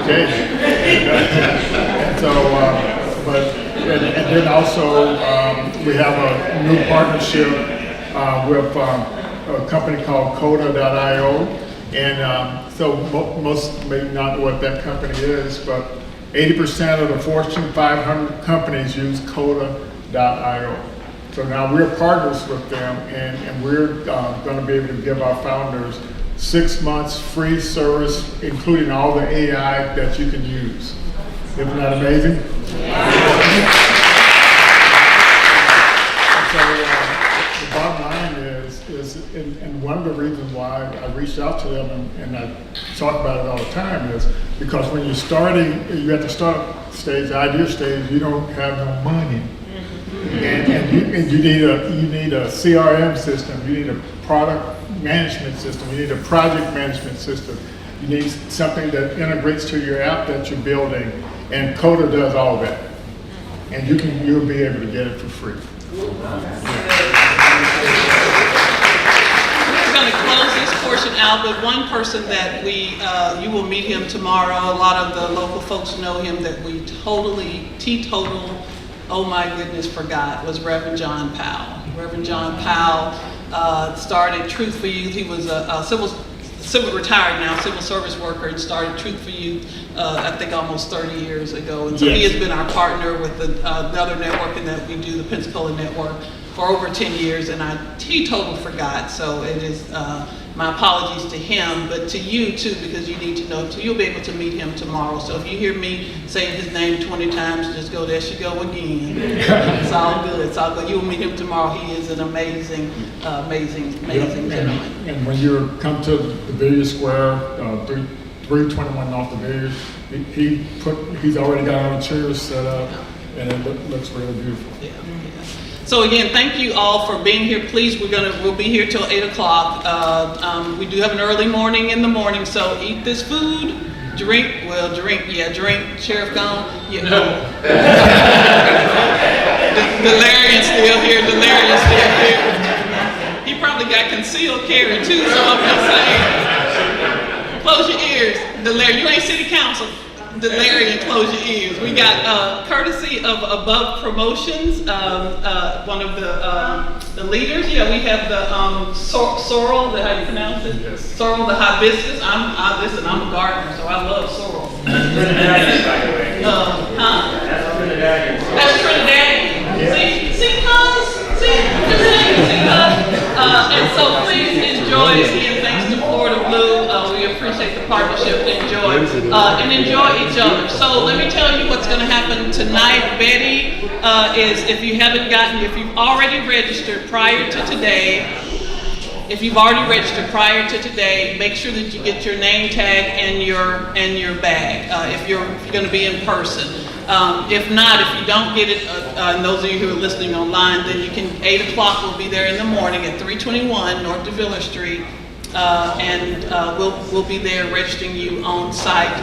Okay. And so, and then also we have a new partnership with a company called Coda.io. And so most may not know what that company is, but 80% of the Fortune 500 companies use Coda.io. So now we're partners with them, and we're going to be able to give our founders 6 months free service, including all the AI that you can use. Isn't that amazing? So the bottom line is and one of the reasons why I reached out to them and I talk about it all the time is because when you're starting, you're at the start stage, the idea stage, you don't have no money. And you need a CRM system, you need a product management system, you need a project management system, you need something that integrates to your app that you're building, and Coda does all that. And you'll be able to get it for free. We're going to close this portion out, but one person that you will meet him tomorrow. A lot of the local folks know him that we teetotal, oh my goodness, forgot, was Reverend John Powell. Reverend John Powell started Truth for Youth. He was a civil retired now, civil service worker, and started Truth for Youth, I think almost 30 years ago. And so he has been our partner with another networking that we do, the Pensacola Network, for over 10 years, and I teetotal forgot, so it is my apologies to him, but to you too, because you need to know, so you'll be able to meet him tomorrow. So if you hear me saying his name 20 times, just go, there she go again. It's all good, it's all good. You'll meet him tomorrow. He is an amazing gentleman. And when you come to the Video Square, 321 North of Bears. He's already got our chairs set up, and it looks really beautiful. Yeah. So again, thank you all for being here. Please, we'll be here till 8 o'clock. We do have an early morning in the morning, so eat this food, drink. Sheriff gone? Yeah. Delarian's still here. He probably got concealed carry too, so I'm just saying. Close your ears, Delarian. You ain't city council. Delarian, close your ears. We got courtesy of Above Promotions, one of the leaders. Yeah, we have the sorrel. How you pronounce it? Yes. Sorrel, the hibiscus. I'm a gardener, so I love sorrel. That's Trinidadian, by the way. That's Trinidadian. That's Trinidadian. Yeah. See, cuz. And so please enjoy again. Thanks to Florida Blue. We appreciate the partnership. Enjoy each other. So let me tell you what's going to happen tonight. Betty is, if you've already registered prior to today, make sure that you get your name tag and your bag if you're going to be in person. If not, if you don't get it, and those of you who are listening online, then you can, 8 o'clock, we'll be there in the morning at 321 North DeVille Street. And we'll be there registering you on site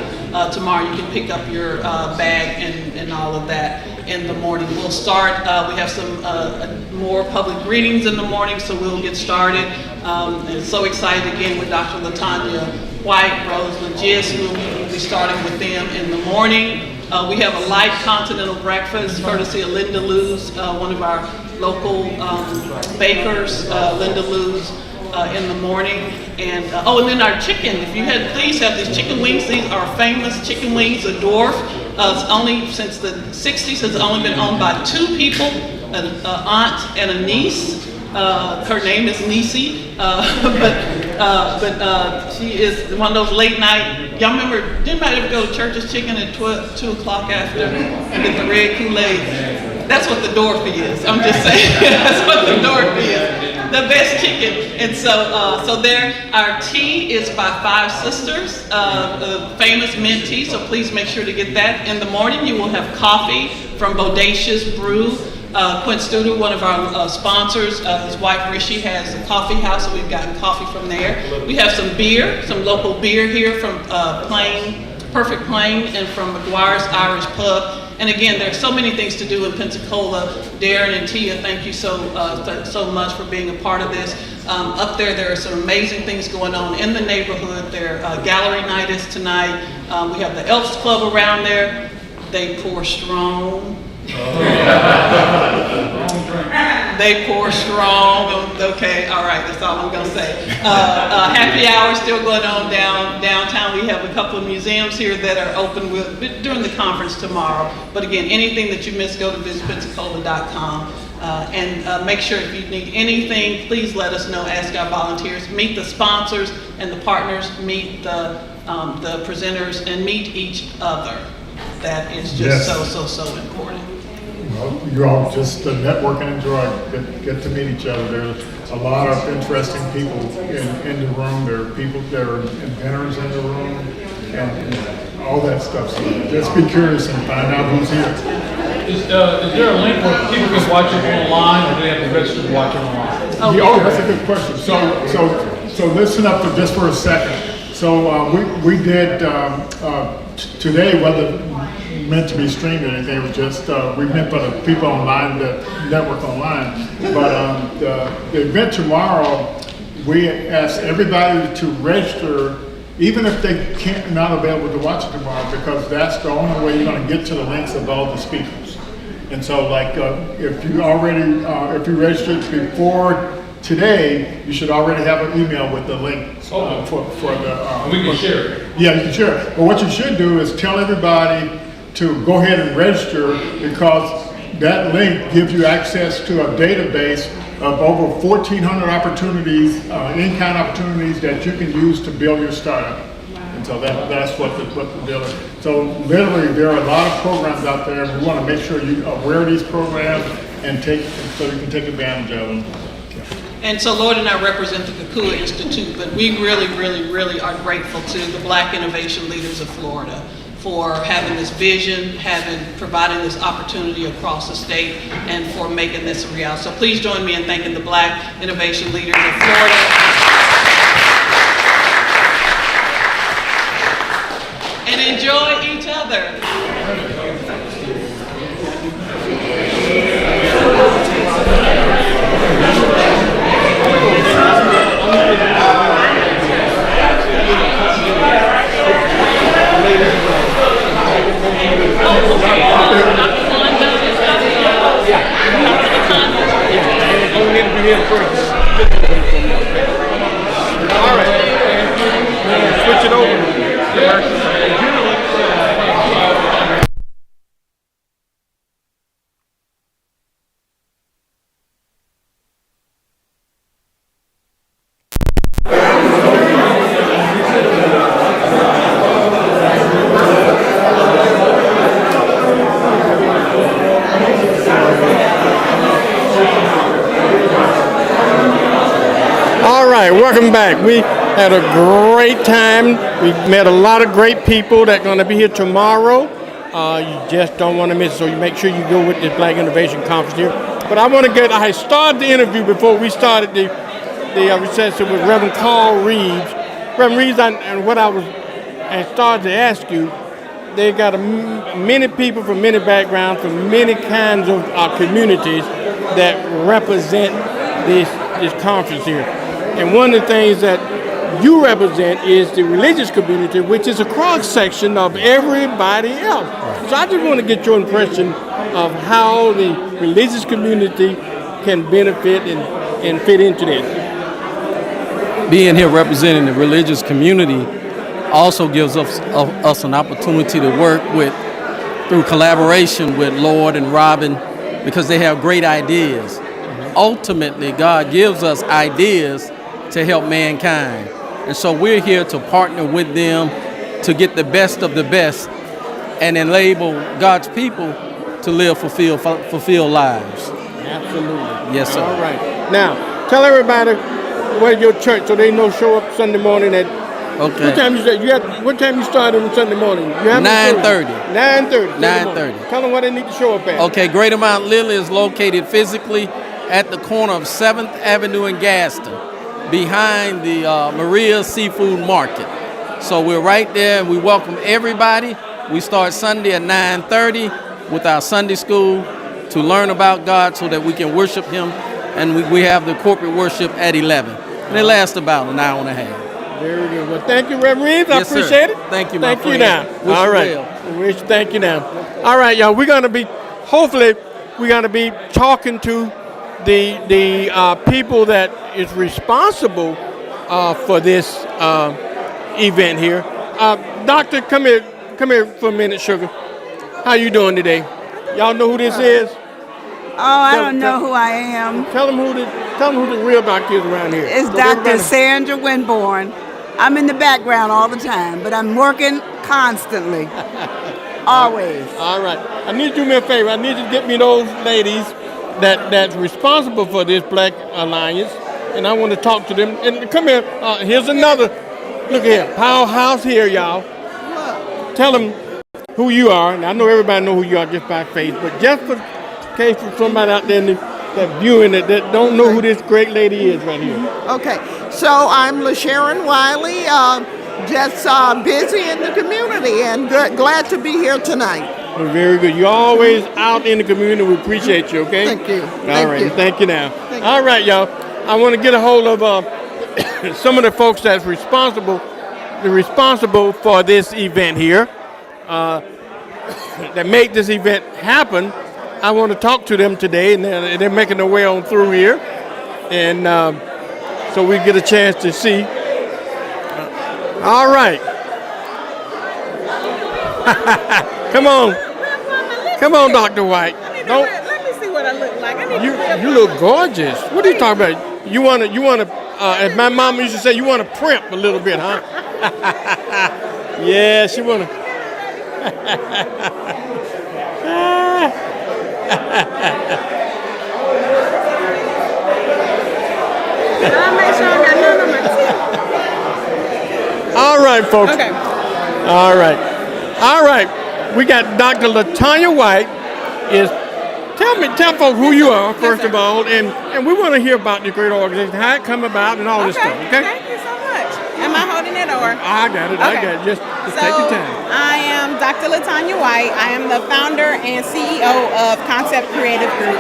tomorrow. You can pick up your bag and all of that in the morning. We'll start, we have some more public greetings in the morning, so we'll get started. And so excited again with Dr. LaTanya White, Rose Legis. We'll be starting with them in the morning. We have a light continental breakfast courtesy of Linda Lew's, one of our local bakers, Linda Lew's. In the morning, and then our chicken. Please have these chicken wings. These are famous chicken wings. A dwarf. It's only since the '60s has only been owned by 2 people, an aunt and a niece. Her name is Niecy, but she is one of those late night. Y'all remember? Did anybody ever go to Church's Chicken at 2 o'clock after and get the red Kool-Aid? That's what the dwarf is. I'm just saying. That's what the dwarf is. The best chicken. And so there, our tea is by Five Sisters, famous mint tea, so please make sure to get that. In the morning, you will have coffee from Bodacious Brew. Quint Studer, one of our sponsors, his wife Rishi has a coffee house, so we've gotten coffee from there. We have some beer, some local beer here from Perfect Plain and from McGuire's Irish Pub. And again, there are so many things to do in Pensacola. Darren and Tia, thank you so much for being a part of this. Up there are some amazing things going on in the neighborhood. Their gallery night is tonight. We have the Elks Club around there. They pour strong. They pour strong. Okay, all right, that's all I'm going to say. Happy hour still going on downtown. We have a couple of museums here that are open during the conference tomorrow. But again, anything that you missed, go to visitpensacola.com. And make sure if you need anything, please let us know. Ask our volunteers. Meet the sponsors and the partners. Meet the presenters and meet each other. That is just so important. Well, you all just network and enjoy, get to meet each other. There's a lot of interesting people in the room. There are people, there are inventors in the room, and all that stuff. So just be curious and find out who's here. Is there a link where people can watch it online, or do they have to register to watch it online? Oh, that's a good question. So listen up for a second. So we did today, whether meant to be streamed or anything, it was just we meant for the people online, the network online. But the event tomorrow, we asked everybody to register, even if they not available to watch it tomorrow, because that's the only way you're going to get to the links of all the speakers. And so, like, if you registered before today, you should already have an email with the link for the. We can share it. Yeah, you can share it. But what you should do is tell everybody to go ahead and register, because that link gives you access to a database of over 1,400 opportunities, in-kind opportunities that you can use to build your startup. And so that's what the deal is. So literally, there are a lot of programs out there. We want to make sure you're aware of these programs and so you can take advantage of them. And so Lloyd and I represent the Kukua Institute, but we really, really, really are grateful to the Black Innovation Leaders of Florida for having this vision, providing this opportunity across the state, and for making this a reality. So please join me in thanking the Black Innovation Leaders of Florida. And enjoy each other. All right. Switch it over. Welcome back. We had a great time. We met a lot of great people that are going to be here tomorrow. You just don't want to miss it, so you make sure you go with this Black Innovation Conference here. But I started the interview before we started the reception with Reverend Carl Reeves. Reverend Reeves, I started to ask you, they got many people from many backgrounds, from many kinds of communities that represent this conference here. And one of the things that you represent is the religious community, which is a cross-section of everybody else. So I just want to get your impression of how the religious community can benefit and fit into this. Being here representing the religious community also gives us an opportunity to work through collaboration with Lord and Robin, because they have great ideas. Ultimately, God gives us ideas to help mankind. And so we're here to partner with them to get the best of the best and enable God's people to live fulfilled lives. Absolutely. Yes, sir. All right. Now, tell everybody where's your church so they know show up Sunday morning at. Okay. What time you started on Sunday morning? 9:30. 9:30. 9:30. Tell them where they need to show up at. Okay, Greater Mount Lily is located physically at the corner of 7th Avenue and Gaston, behind the Maria Seafood Market. So we're right there, and we welcome everybody. We start Sunday at 9:30 with our Sunday school to learn about God so that we can worship Him, and we have the corporate worship at 11. And it lasts about an hour and a half. Very good. Well, thank you, Reverend Reeves. Yes, I appreciate it. Thank you, my friend. Thank you now. All right. Thank you now. All right, y'all. Hopefully, we're going to be talking to the people that is responsible for this event here. Doctor, come here for a minute, sugar. How you doing today? Y'all know who this is? Oh, I don't know who I am. Tell them who the real doctor is around here. It's Dr. Sandra Winborn. I'm in the background all the time, but I'm working constantly. Always. All right. I need you to do me a favor. I need you to get me those ladies that's responsible for this Black Alliance, and I want to talk to them. And come here. Here's another. Look here. Powerhouse here, y'all. Tell them who you are. And I know everybody know who you are just by face, but just for case for somebody out there that viewing it that don't know who this great lady is right here. Okay. So I'm LaSharon Wiley. Just busy in the community and glad to be here tonight. Well, very good. You're always out in the community. We appreciate you, okay? Thank you. All right. Thank you now. All right, y'all. I want to get a hold of some of the folks that's responsible for this event here, that make this event happen. I want to talk to them today, and they're making their way on through here. And so we get a chance to see. All right. Come on, Dr. White. Let me see what I look like. You look gorgeous. What are you talking about? You want to, as my mama used to say, you want to primp a little bit, huh? Yeah, she want to. right, folks. Okay. All right. All right. We got Dr. LaTanya White. Tell folks who you are, first of all, and we want to hear about the great organization, how it come about, and all this stuff, okay? Thank you so much. Am I holding it or? I got it. Just take your time. I am Dr. LaTanya White. I am the founder and CEO of Concept Creative Group.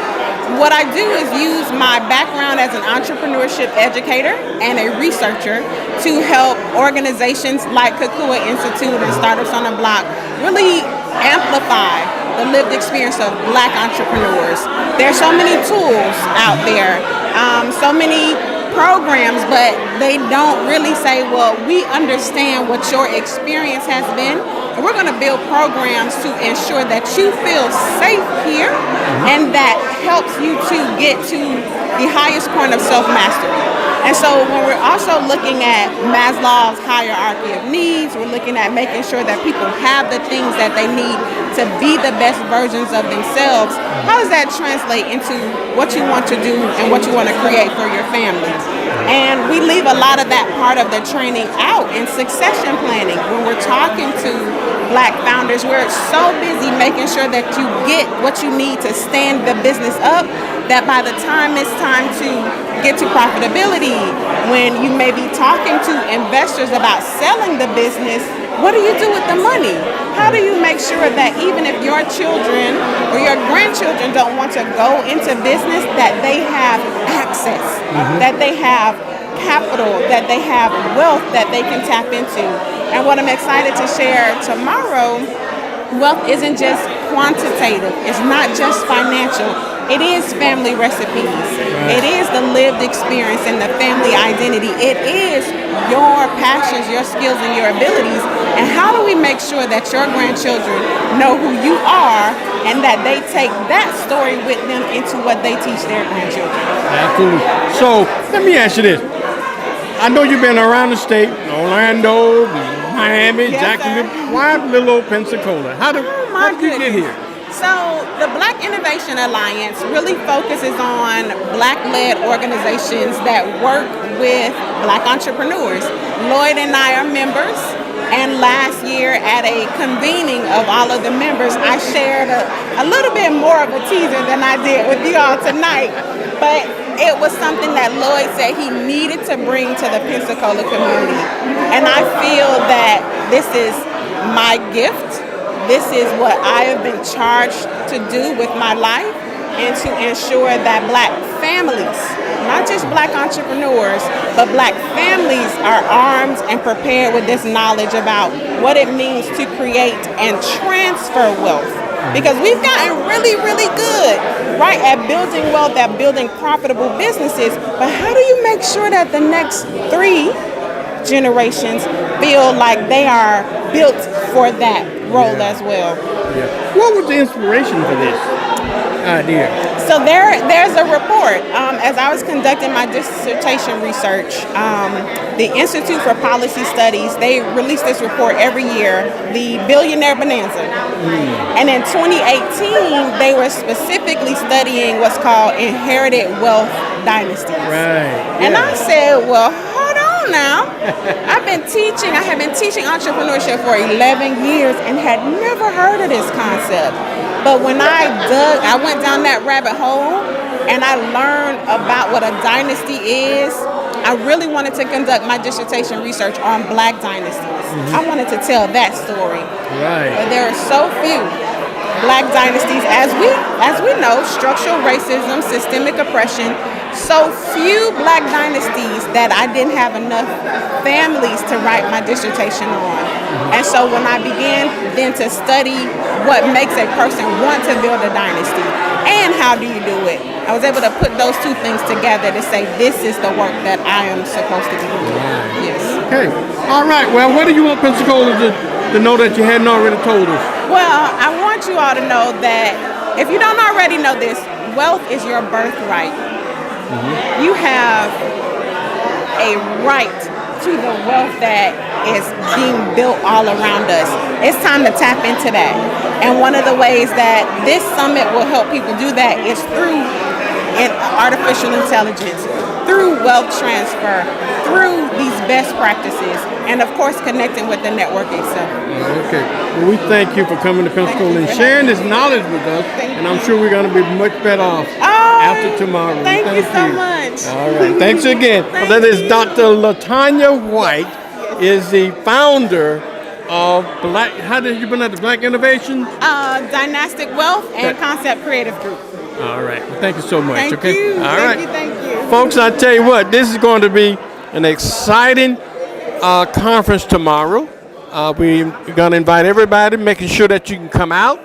What I do is use my background as an entrepreneurship educator and a researcher to help organizations like Kokua Institute and Startups on the Block really amplify the lived experience of Black entrepreneurs. There's so many tools out there, so many programs, but they don't really say, well, we understand what your experience has been, and we're going to build programs to ensure that you feel safe here, and that helps you to get to the highest point of self-mastery. And so when we're also looking at Maslow's hierarchy of needs, we're looking at making sure that people have the things that they need to be the best versions of themselves. How does that translate into what you want to do and what you want to create for your family? And we leave a lot of that part of the training out in succession planning. When we're talking to Black founders, we're so busy making sure that you get what you need to stand the business up, that by the time it's time to get to profitability, when you may be talking to investors about selling the business, what do you do with the money? How do you make sure that even if your children or your grandchildren don't want to go into business, that they have access, that they have capital, that they have wealth that they can tap into? And what I'm excited to share tomorrow, wealth isn't just quantitative, it's not just financial. It is family recipes. It is the lived experience and the family identity. It is your passions, your skills, and your abilities. And how do we make sure that your grandchildren know who you are and that they take that story with them into what they teach their grandchildren? Absolutely. So let me ask you this. I know you've been around the state, Orlando, Miami, Jacksonville. Why little old Pensacola? How did you get here? So the Black Innovation Alliance really focuses on Black-led organizations that work with Black entrepreneurs. Lloyd and I are members, and last year at a convening of all of the members, I shared a little bit more of a teaser than I did with you all tonight. But it was something that Lloyd said he needed to bring to the Pensacola community. And I feel that this is my gift. This is what I have been charged to do with my life, and to ensure that Black families, not just Black entrepreneurs, but Black families are armed and prepared with this knowledge about what it means to create and transfer wealth. Because we've gotten really, really good, right, at building wealth, at building profitable businesses, but how do you make sure that the next 3 generations feel like they are built for that role as well? What was the inspiration for this idea? So there's a report. As I was conducting my dissertation research, the Institute for Policy Studies, they release this report every year, the Billionaire Bonanza. And in 2018, they were specifically studying what's called inherited wealth dynasties. And I said, well, hold on now. I have been teaching entrepreneurship for 11 years and had never heard of this concept. But when I went down that rabbit hole and I learned about what a dynasty is, I really wanted to conduct my dissertation research on Black dynasties. I wanted to tell that story. But there are so few Black dynasties, as we know, structural racism, systemic oppression, so few Black dynasties that I didn't have enough families to write my dissertation on. And so when I began then to study what makes a person want to build a dynasty and how do you do it, I was able to put those 2 things together to say this is the work that I am supposed to be doing. Yes. Okay. All right. Well, what do you want Pensacola to know that you hadn't already told us? Well, I want you all to know that if you don't already know this, wealth is your birthright. You have a right to the wealth that is being built all around us. It's time to tap into that. And one of the ways that this summit will help people do that is through artificial intelligence. through wealth transfer, through these best practices, and of course connecting with the network itself. Okay. Well, we thank you for coming to Pensacola and sharing this knowledge with us. And I'm sure we're going to be much better off after tomorrow. Thank you so much. All right. Thanks again. That is Dr. LaTanya White, is the founder of Black. How did you pronounce it? Black Innovation? Dynastic Wealth and Concept Creative Group. All right. Well, thank you so much. Thank okay. you. All Thank right. you. Thank you. Folks, I tell you what, this is going to be an exciting conference tomorrow. We're going to invite everybody, making sure that you can come out.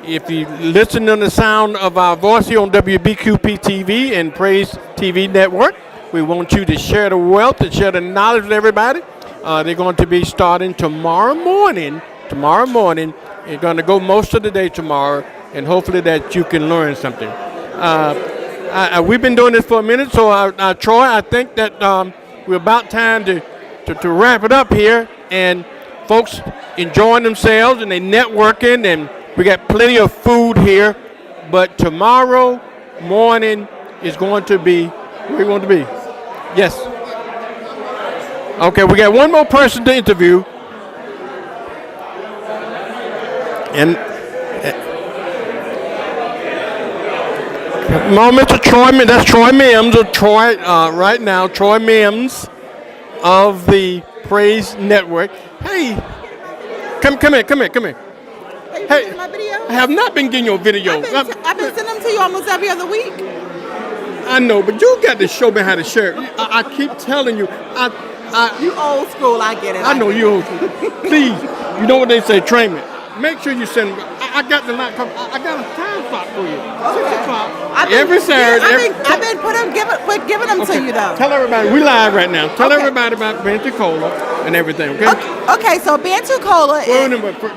If you listen to the sound of our voice here on WBQP TV and Praise TV Network, we want you to share the wealth and share the knowledge with everybody. They're going to be starting tomorrow morning. You're going to go most of the day tomorrow, and hopefully that you can learn something. We've been doing this for a minute, so Troy, I think that we're about time to wrap it up here, and folks enjoying themselves and they networking, and we got plenty of food here. But tomorrow morning is going to be where we want to be. Yes. Okay, we got one more person to interview. And Mr. Troy, that's Troy Mims, or Troy right now, Troy Mims of the Praise Network. Hey, come here. Hey, my video? I have not been getting your video. I've been sending them to you almost every other week. I know, but you got to show me how to share it. I keep telling you. You old school, I get it. I know you old school. Please, you know what they say, train me. Make sure you send. I got the laptop. I got a time slot for you. 6 o'clock every Saturday. I've been giving them to you though. Tell everybody we live right now. Tell everybody about Pensacola and everything. Okay. Okay, so Pensacola is.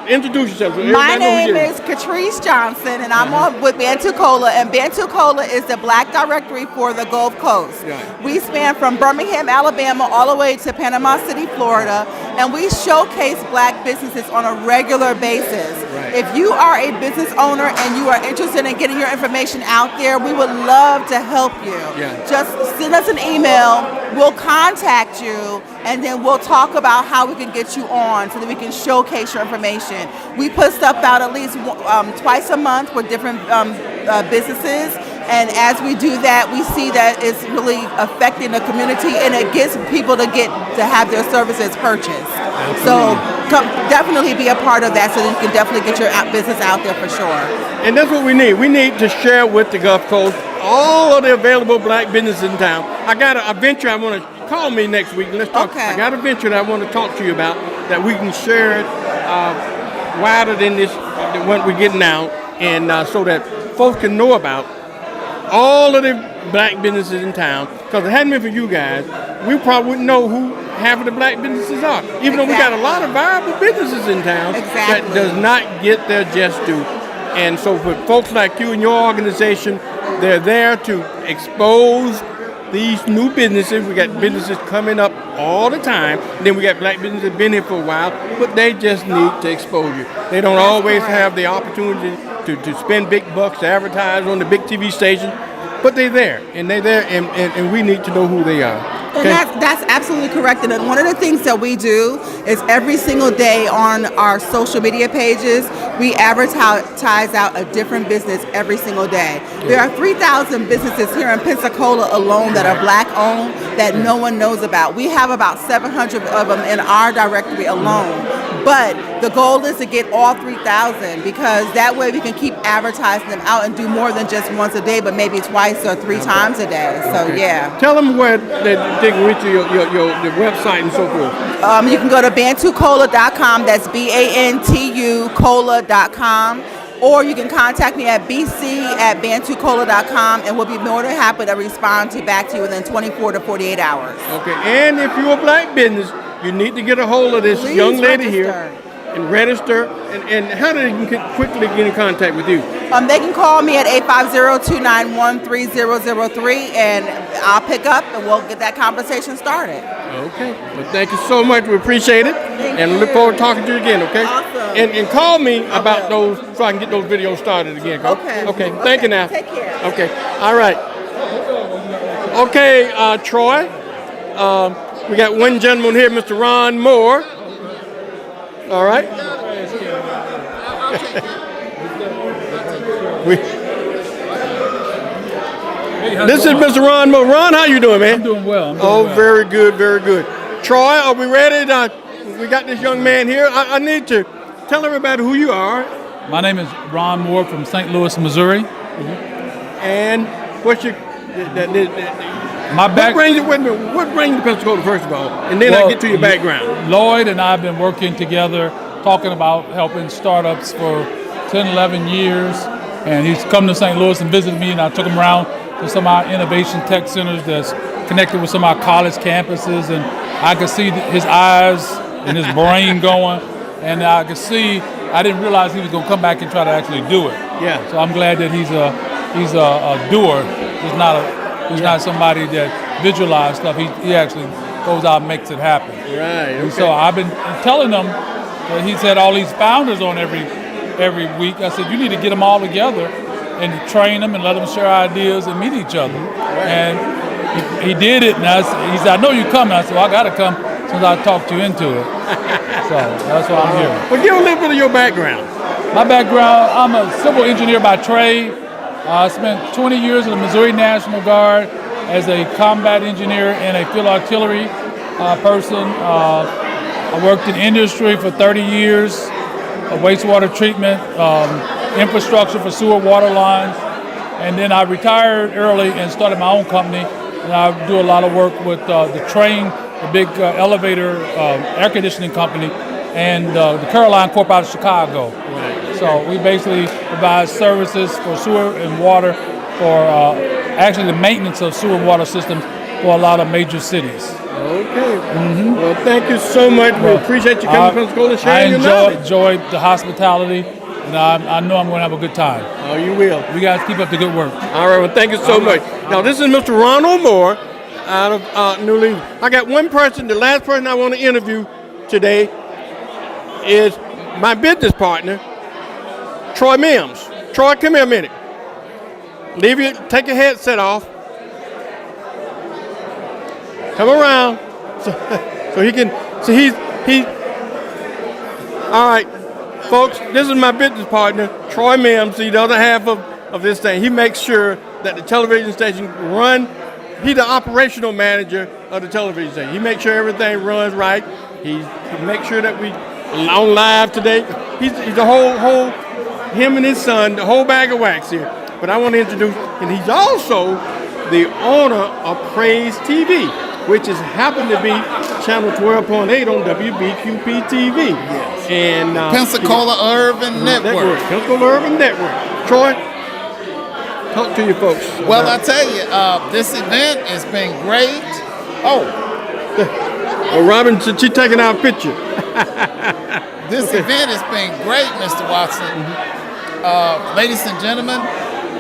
Introduce yourself. So my name is Catrice Johnson, and I'm on with Pensacola, and Pensacola is the Black Directory for the Gulf Coast. Right. We span from Birmingham, Alabama, all the way to Panama City, Florida, and we showcase Black businesses on a regular basis. Right. If you are a business owner and you are interested in getting your information out there, we would love to help you. Yeah. Just send us an email. We'll contact you, and then we'll talk about how we can get you on so that we can showcase your information. We put stuff out at least twice a month with different businesses, and as we do that, we see that it's really affecting the community, and it gets people to have their services purchased. So definitely be a part of that, so that you can definitely get your business out there for sure. And that's what we need. We need to share with the Gulf Coast all of the available Black businesses in town. I got a venture I want to call me next week. Let's talk. Okay. I got a venture that I want to talk to you about that we can share it wider than this what we're getting now, and so that folks can know about all of the Black businesses in town. Because if it hadn't been for you guys, we probably wouldn't know who half of the Black businesses are. Even though we got a lot of viable businesses in town that does not get their just due. And so for folks like you and your organization, they're there to expose these new businesses. We got businesses coming up all the time. Then we got Black businesses that have been here for a while, but they just need to exposure. They don't always have the opportunity to spend big bucks to advertise on the big TV station, but they're there, and we need to know who they are. Okay? And that's absolutely correct. And one of the things that we do is every single day on our social media pages, we advertise out a different business every single day. There are 3,000 businesses here in Pensacola alone that are Black owned that no one knows about. We have about 700 of them in our directory alone. But the goal is to get all 3,000, because that way we can keep advertising them out and do more than just once a day, but maybe twice or 3 times a day. So yeah. Tell them where they can reach your website and so forth. You can go to bantucola.com. That's BANTU cola.com. Or you can contact me at bc@bantucola.com, and we'll be more than happy to respond back to you within 24 to 48 hours. Okay, and if you're a Black business, you need to get a hold of this young lady here and register. And how do they quickly get in contact with you? They can call me at 850-291-3003, and I'll pick up and we'll get that conversation started. Okay. Well, thank you so much. We appreciate it. And look forward to talking to you again, okay? Awesome. And call me about those so I can get those videos started again. Okay. Okay. Thank you now. Take care. Okay. All right. Okay, Troy. We got one gentleman here, Mr. Ron Moore. All right. This is Mr. Ron Moore. Ron, how you doing, man? I'm doing well. Very good, very good. Troy, are we ready? We got this young man here. I need to tell everybody who you are. My name is Ron Moore from St. Louis, Missouri. And what's your my back? What brings you to Pensacola, first of all, and then I'll get to your background. Lloyd and I have been working together, talking about helping startups for 10, 11 years. And he's come to St. Louis and visited me, and I took him around to some of our innovation tech centers that's connected with some of our college campuses. And I could see his eyes and his brain going. And I could see, I didn't realize he was going to come back and try to actually do it. Yeah. So I'm glad that he's a doer. He's not somebody that visualizes stuff. He actually goes out and makes it happen. Right. And so I've been telling them that he's had all these founders on every week. I said, you need to get them all together and train them and let them share ideas and meet each other. Right. And he did it. And he said, I know you're coming. I said, well, I got to come since I talked you into it. So that's why I'm here. Well, give a little bit of your background. My background, I'm a civil engineer by trade. I spent 20 years in the Missouri National Guard as a combat engineer and a field artillery person. I worked in industry for 30 years, wastewater treatment, infrastructure for sewer water lines. And then I retired early and started my own company. And I do a lot of work with the Train, the big elevator air conditioning company, and the Caroline Corp out of Chicago. Right. So we basically provide services for sewer and water for actually the maintenance of sewer and water systems for a lot of major cities. Okay. Mm-hmm. Well, thank you so much. We appreciate you coming to Pensacola and sharing your knowledge. I enjoyed the hospitality, and I know I'm going to have a good time. Oh, you will. You guys keep up the good work. All right. Well, thank you so much. Now, this is Mr. Ronald Moore out of New Orleans. I got one person. The last person I want to interview today is my business partner, Troy Mims. Troy, come here a minute. Take your headset off. Come around, so he can. So he's. All right, folks. This is my business partner, Troy Mims. The other half of this thing. He makes sure that the television station run. He's the operational manager of the television station. He makes sure everything runs right. He makes sure that we on live today. He's the whole. Him and his son, the whole bag of wax here. But I want to introduce, and he's also the owner of Praise TV, which is happened to be channel 12.8 on WBQP TV. Yes. And Pensacola Urban Network. Pensacola Urban Network. Troy, talk to your folks. Well, I tell you, this event has been great. Well, Robin, she's taking our picture. This event has been great, Mr. Watson. Ladies and gentlemen,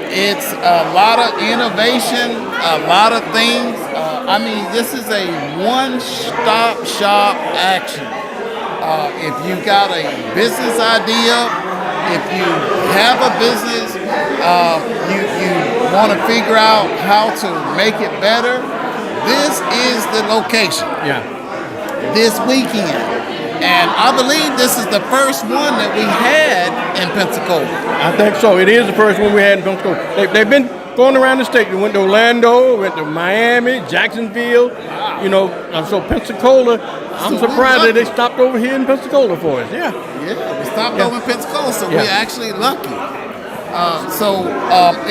it's a lot of innovation, a lot of things. I mean, this is a one-stop shop action. If you got a business idea, if you have a business, you want to figure out how to make it better, this is the location. Yeah. This weekend. And I believe this is the first one that we had in Pensacola. I think so. It is the first one we had in Pensacola. They've been going around the state. They went to Orlando, went to Miami, Jacksonville. You know, so Pensacola, I'm surprised that they stopped over here in Pensacola for us. Yeah. Yeah, we stopped over in Pensacola, so we're actually lucky.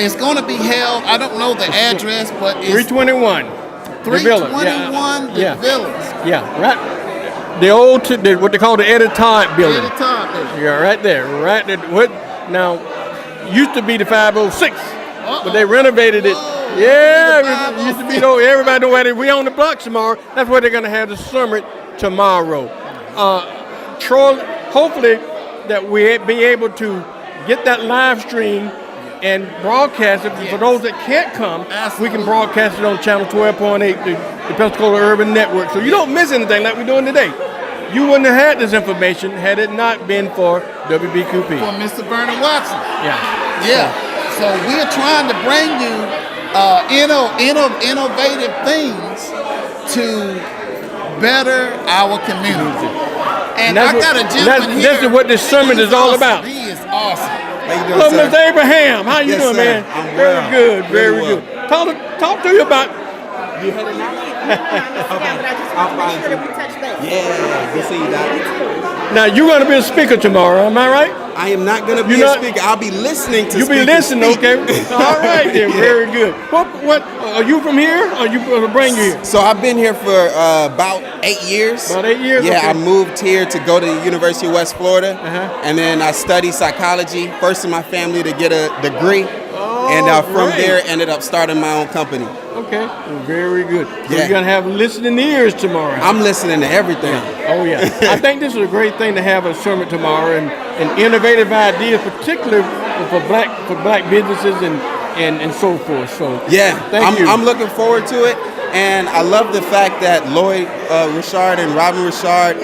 It's going to be held, I don't know the address, but it's 321. 321 The Villas. Yeah, right. The old, what they call the Eddie Todd building. Eddie Todd building. Yeah, right there. Now, used to be the 506, but they renovated it. Yeah, it used to be, everybody know where we on the block tomorrow. That's where they're going to have the summit tomorrow. Troy, hopefully that we'll be able to get that live stream and broadcast it. For those that can't come, we can broadcast it on channel 12.8, the Pensacola Urban Network. So you don't miss anything like we're doing today. You wouldn't have had this information had it not been for WBQP. For Mr. Vernon Watson. Yeah. Yeah. So we're trying to bring you innovative things to better our community. And I got a gentleman here. This is what this sermon is all about. He is awesome. Hello, Mr. Abraham. How you doing, man? I'm very well. good, very Very well. good. Talk to you about. You heard it now? I'll find you. Yeah, good see you, Doc. Now you're going to be a speaker tomorrow, am I right? I am not going to be a speaker. I'll be listening to. You'll be listening, okay? All right, then. Very good. What? Are you from here? Or are you going to bring you here? So I've been here for about 8 years. About 8 years. Yeah, okay. I moved here to go to the University of West Florida, and then I studied psychology. First in my family to get a degree, and from there ended up starting my own company. Okay, well, very good. So Yeah. you're going to have listening ears tomorrow. I'm listening to everything. Oh, yeah. I think this is a great thing to have a sermon tomorrow and innovative ideas, particularly for black businesses and so forth. So Yeah, thank you. I'm looking forward to it, and I love the fact that Lloyd Richard and Robin Richard,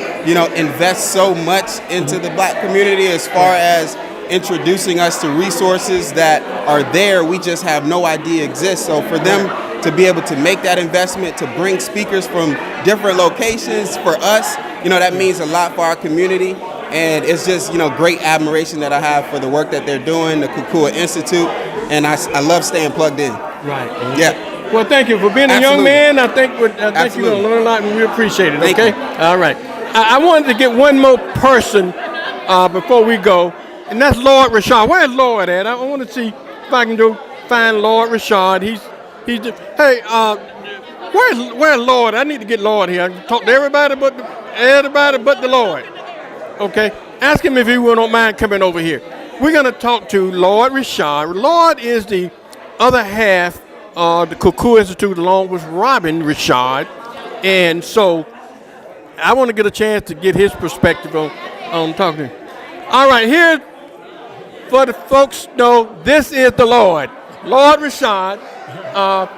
invest so much into the black community as far as introducing us to resources that are there we just have no idea exist. So for them to be able to make that investment, to bring speakers from different locations for us, that means a lot for our community. And it's just, great admiration that I have for the work that they're doing, the Kukua Institute, and I love staying plugged in. Right. Yeah. Well, thank you for being a young Absolutely. man. I think you're going to Absolutely. learn a lot, and we appreciate it, Thank okay? you. All right. I wanted to get one more person before we go, and that's Lord Richard. Where's Lord at? I want to see if I can go find Lord Richard. Hey, where's Lord? I need to get Lord here. I can talk to everybody but the Lord. Okay? Ask him if he don't mind coming over here. We're going to talk to Lord Richard. Lord is the other half of the Kukua Institute along with Robin Richard. And so I want to get a chance to get his perspective on talking to him. All right, here, for the folks know, this is the Lord. Lord Richard. Lord,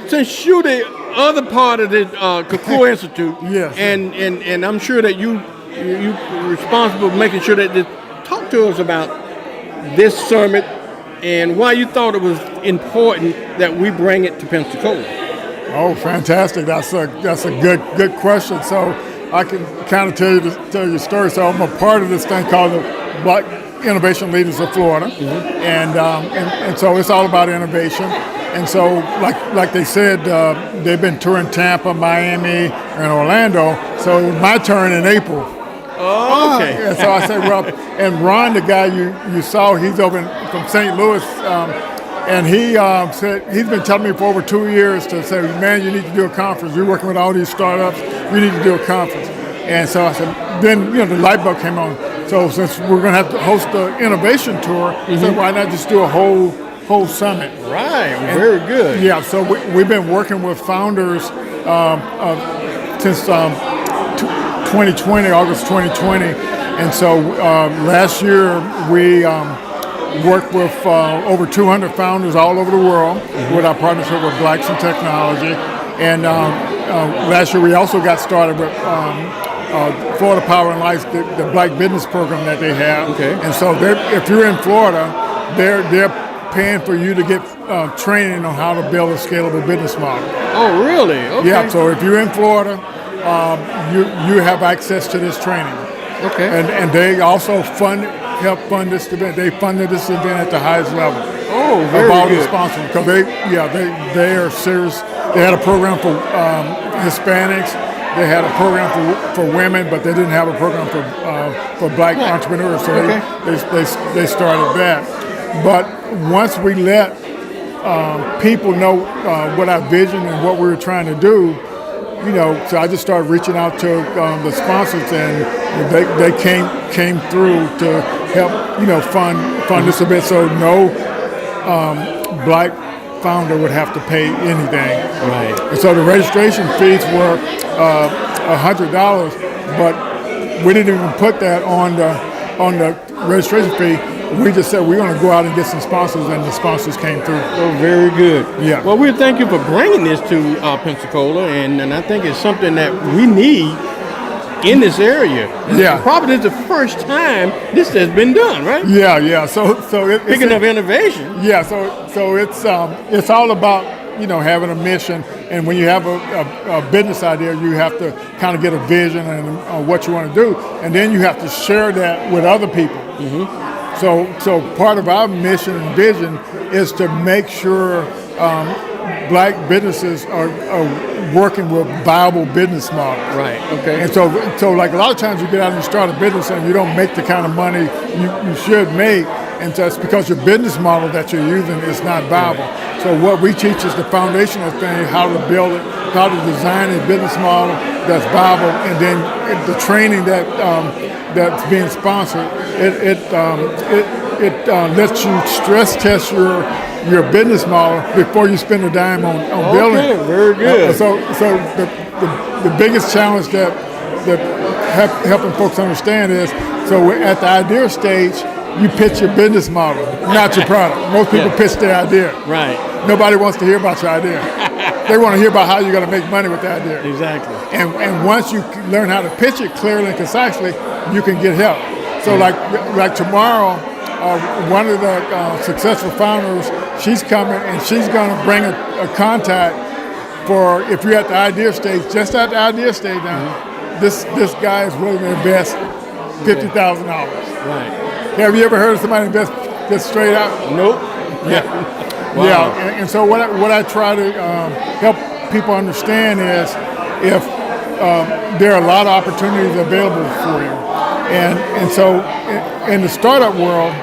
since you're the other part of the Kukua Institute, yes, and I'm sure that you're responsible for making sure that talk to us about this summit and why you thought it was important that we bring it to Pensacola. Oh, fantastic! That's a good question. So I can kind of tell you a story. So I'm a part of this thing called the Black Innovation Leaders of Florida, and so it's all about innovation. And so, like they said, they've been touring Tampa, Miami, and Orlando. So it was my turn in April. Oh, okay. And so I said, well, and Ron, the guy you saw, he's over from St. Louis, and he said he's been telling me for over 2 years to say, man, you need to do a conference. You're working with all these startups. You need to do a conference. And so I said, then the light bulb came on. So since we're going to have to host the innovation tour, so why not just do a whole summit? Right, very good. Yeah, so we've been working with founders since 2020, August 2020. And so last year we worked with over 200 founders all over the world with our partnership with Blacks in Technology. And last year we also got started with Florida Power and Light, the Black Business Program that they have. Okay. And so if you're in Florida, they're paying for you to get training on how to build a scalable business model. Oh, really? Okay. Yeah, so if you're in Florida, you have access to this training. Okay. And they also help fund this event. They funded this event at the highest level. Oh, very of all good. the sponsors, because they are serious. They had a program for Hispanics. They had a program for women, but they didn't have a program for black entrepreneurs. So they started that. But once we let people know what our vision and what we were trying to do, so I just started reaching out to the sponsors, and they came through to help, fund this event. So no black founder would have to pay anything. Right. And so the registration fees were $100, but we didn't even put that on the registration fee. We just said we're going to go out and get some sponsors, and the sponsors came through. Oh, very good. Yeah. Well, we thank you for bringing this to Pensacola, and I think it's something that we need in this area. Yeah. Probably this is the first time this has been done, right? Yeah. So Speaking of innovation. Yeah. So it's all about having a mission, and when you have a business idea, you have to kind of get a vision and what you want to do, and then you have to share that with other people. So part of our mission and vision is to make sure black businesses are working with viable business models. Right. Okay. And so like a lot of times you get out and you start a business and you don't make the kind of money you should make, and that's because your business model that you're using is not viable. So what we teach is the foundational thing: how to build it, how to design a business model that's viable, and then the training that's being sponsored. It lets you stress test your business model before you spend a dime on building it. Very good. So the biggest challenge that helping folks understand is, so at the idea stage, you pitch your business model, not your product. Most people pitch their idea. Right. Nobody wants to hear about your idea. They want to hear about how you're going to make money with the idea. Exactly. And once you learn how to pitch it clearly and concisely, you can get help. So like tomorrow, one of the successful founders, she's coming and she's going to bring a contact for, if you're at the idea stage, just at the idea stage now, this guy is willing to invest $50,000. Right. Have you ever heard of somebody invest just straight out? Nope. Yeah. Wow. Yeah. And so what I try to help people understand is, if there are a lot of opportunities available for you, and so in the startup world,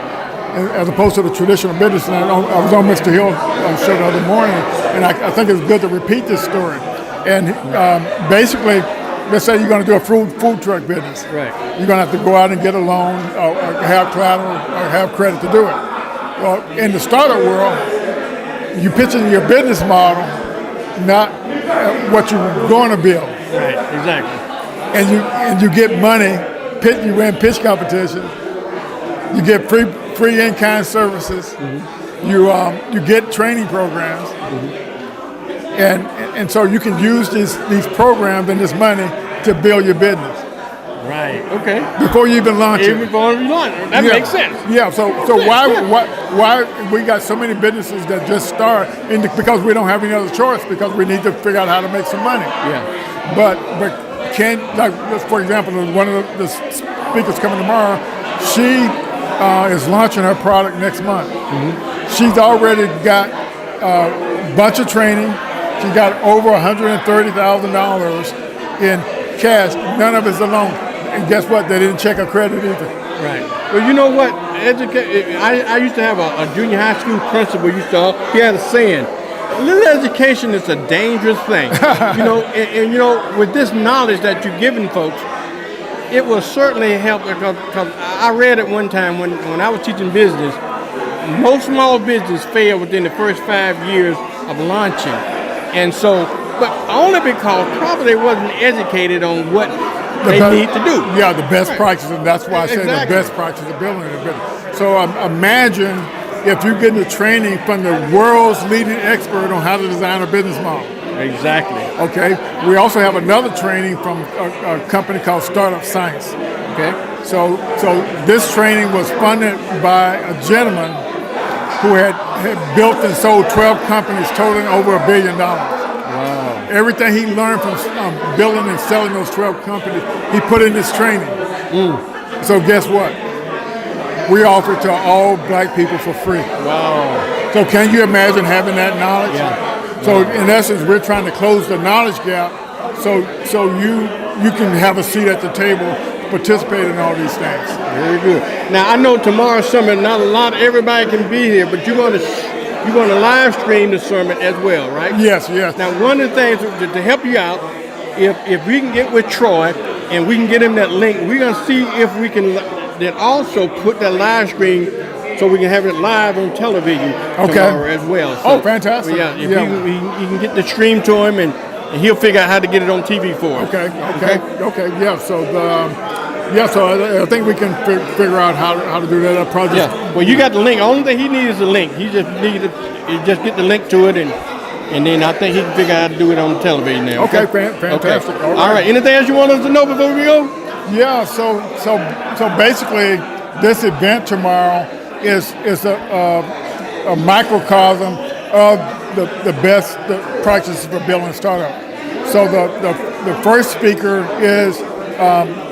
as opposed to the traditional business, and I was on Mr. Hill's show the other morning, and I think it's good to repeat this story. And basically, let's say you're going to do a food truck business. Right. You're going to have to go out and get a loan, or have collateral, or have credit to do it. Well, in the startup world, you're pitching your business model, not what you're going to build. Right. Exactly. And you get money. You win pitch competition. You get free in-kind services. You get training programs. And so you can use these programs and this money to build your business. Right. Okay. Before you even launch it. Before you launch it. That makes sense. Yeah. So why we got so many businesses that just start, because we don't have any other choice, because we need to figure out how to make some money. Yeah. But for example, one of the speakers coming tomorrow, she is launching her product next month. She's already got a bunch of training. She got over $130,000 in cash. None of it's a loan. And guess what? They didn't check her credit either. Right. Well, you know what? I used to have a junior high school principal. He had a saying: "A little education is a dangerous thing." and with this knowledge that you're giving folks, it will certainly help, because I read it one time when I was teaching business. Most small business fail within the first 5 years of launching, and so, but only because probably they wasn't educated on what they need to do. Yeah, the best practices, and that's why I say the best practices of building a business. So imagine if you're getting the training from the world's leading expert on how to design a business model. Exactly. Okay. We also have another training from a company called Startup Science. Okay. So this training was funded by a gentleman who had built and sold 12 companies totaling over $1 billion. Wow. Everything he learned from building and selling those 12 companies, he put in this training. So guess what? We offer it to all black people for free. Wow. So can you imagine having that knowledge? Yeah. So in essence, we're trying to close the knowledge gap, so you can have a seat at the table, participate in all these things. Very good. Now I know tomorrow's summit, not everybody can be here, but you're going to live stream the summit as well, right? Yes. Now one of the things to help you out, if we can get with Troy and we can get him that link, we're going to see if we can then also put that live stream, so we can have it live on television tomorrow as well. So, fantastic. Yeah, if you can get the stream to him, and he'll figure out how to get it on TV for him. Okay. Yeah. So I think we can figure out how to do that. I'll probably Well, you got the link. Only thing he needs is the link. He just get the link to it, and and then I think he can figure out how to do it on television now. Okay, fantastic. Okay. All right. Anything else you want us to know before we go? Yeah. So basically, this event tomorrow is a microcosm of the best practices for building a startup. So the first speaker is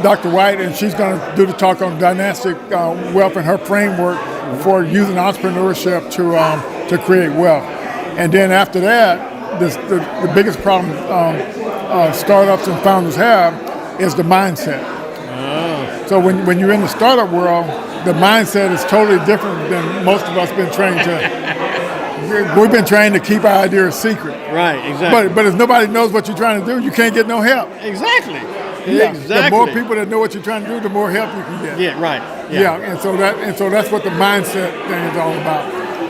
Dr. White, and she's going to do the talk on dynastic wealth and her framework for using entrepreneurship to create wealth. And then after that, the biggest problem startups and founders have is the mindset. So when you're in the startup world, the mindset is totally different than most of us been trained to. We've been trained to keep our ideas secret. Right, exactly. But if nobody knows what you're trying to do, you can't get no help. Exactly. Yeah. Exactly. The more people that know what you're trying to do, the more help you can get. Yeah, right. Yeah, and so that's what the mindset thing is all about.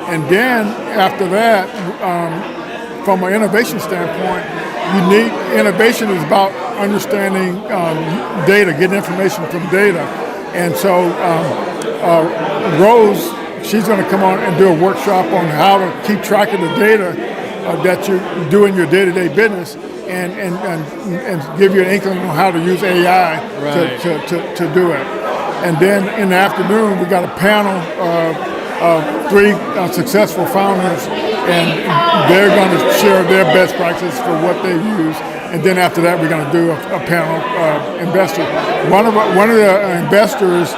And then after that, from an innovation standpoint, innovation is about understanding data, getting information from data. And so Rose, she's going to come on and do a workshop on how to keep track of the data that you do in your day-to-day business, and give you an inkling on how to use AI to do it. And then in the afternoon, we got a panel of 3 successful founders, and they're going to share their best practices for what they use. And then after that, we're going to do a panel of investors. One of the investors,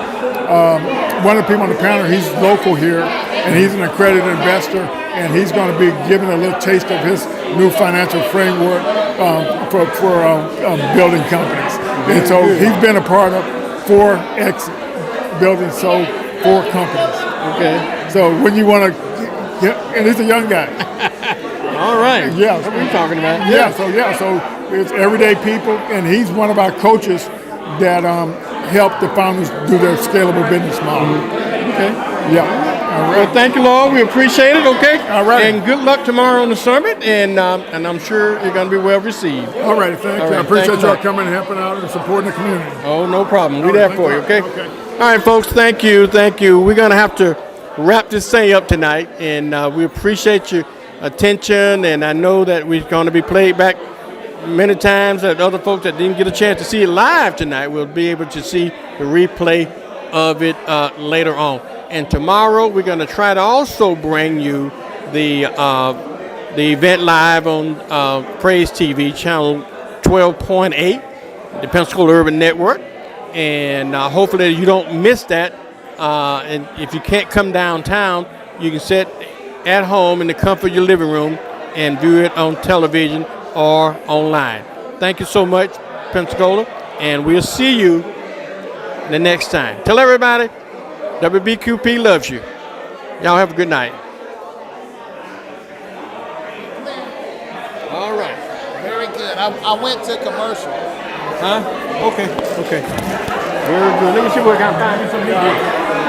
one of the people on the panel, he's local here, and he's an accredited investor, and he's going to be giving a little taste of his new financial framework for building companies. And so he's been a part of 4 exit buildings, so 4 companies. Okay. So when you want to, and he's a young guy. All right. Yeah. What are we talking about? So it's everyday people, and he's one of our coaches that help the founders do their scalable business model. Okay. Yeah. All right. Well, thank you, Lord. We appreciate it. Okay. All right. And good luck tomorrow on the summit, and I'm sure you're going to be well received. All right. Thank you. All right, I appreciate thank you, y'all sir. coming and helping out and supporting the community. Oh, no problem. We're All there right, for you. thank Okay. you. Okay. All right, folks. Thank you. Thank you. We're going to have to wrap this thing up tonight, and we appreciate your attention. And I know that we're going to be played back many times. That other folks that didn't get a chance to see it live tonight will be able to see the replay of it later on. And tomorrow we're going to try to also bring you the event live on Praise TV channel 12.8, the Pensacola Urban Network, and hopefully you don't miss that. And if you can't come downtown, you can sit at home in the comfort of your living room and view it on television or online. Thank you so much, Pensacola, and we'll see you the next time. Tell everybody WBQP loves you. Y'all have a good night. All right. Very good. I went to commercial. Huh? Okay. Very good. Let me see what I can find you some media.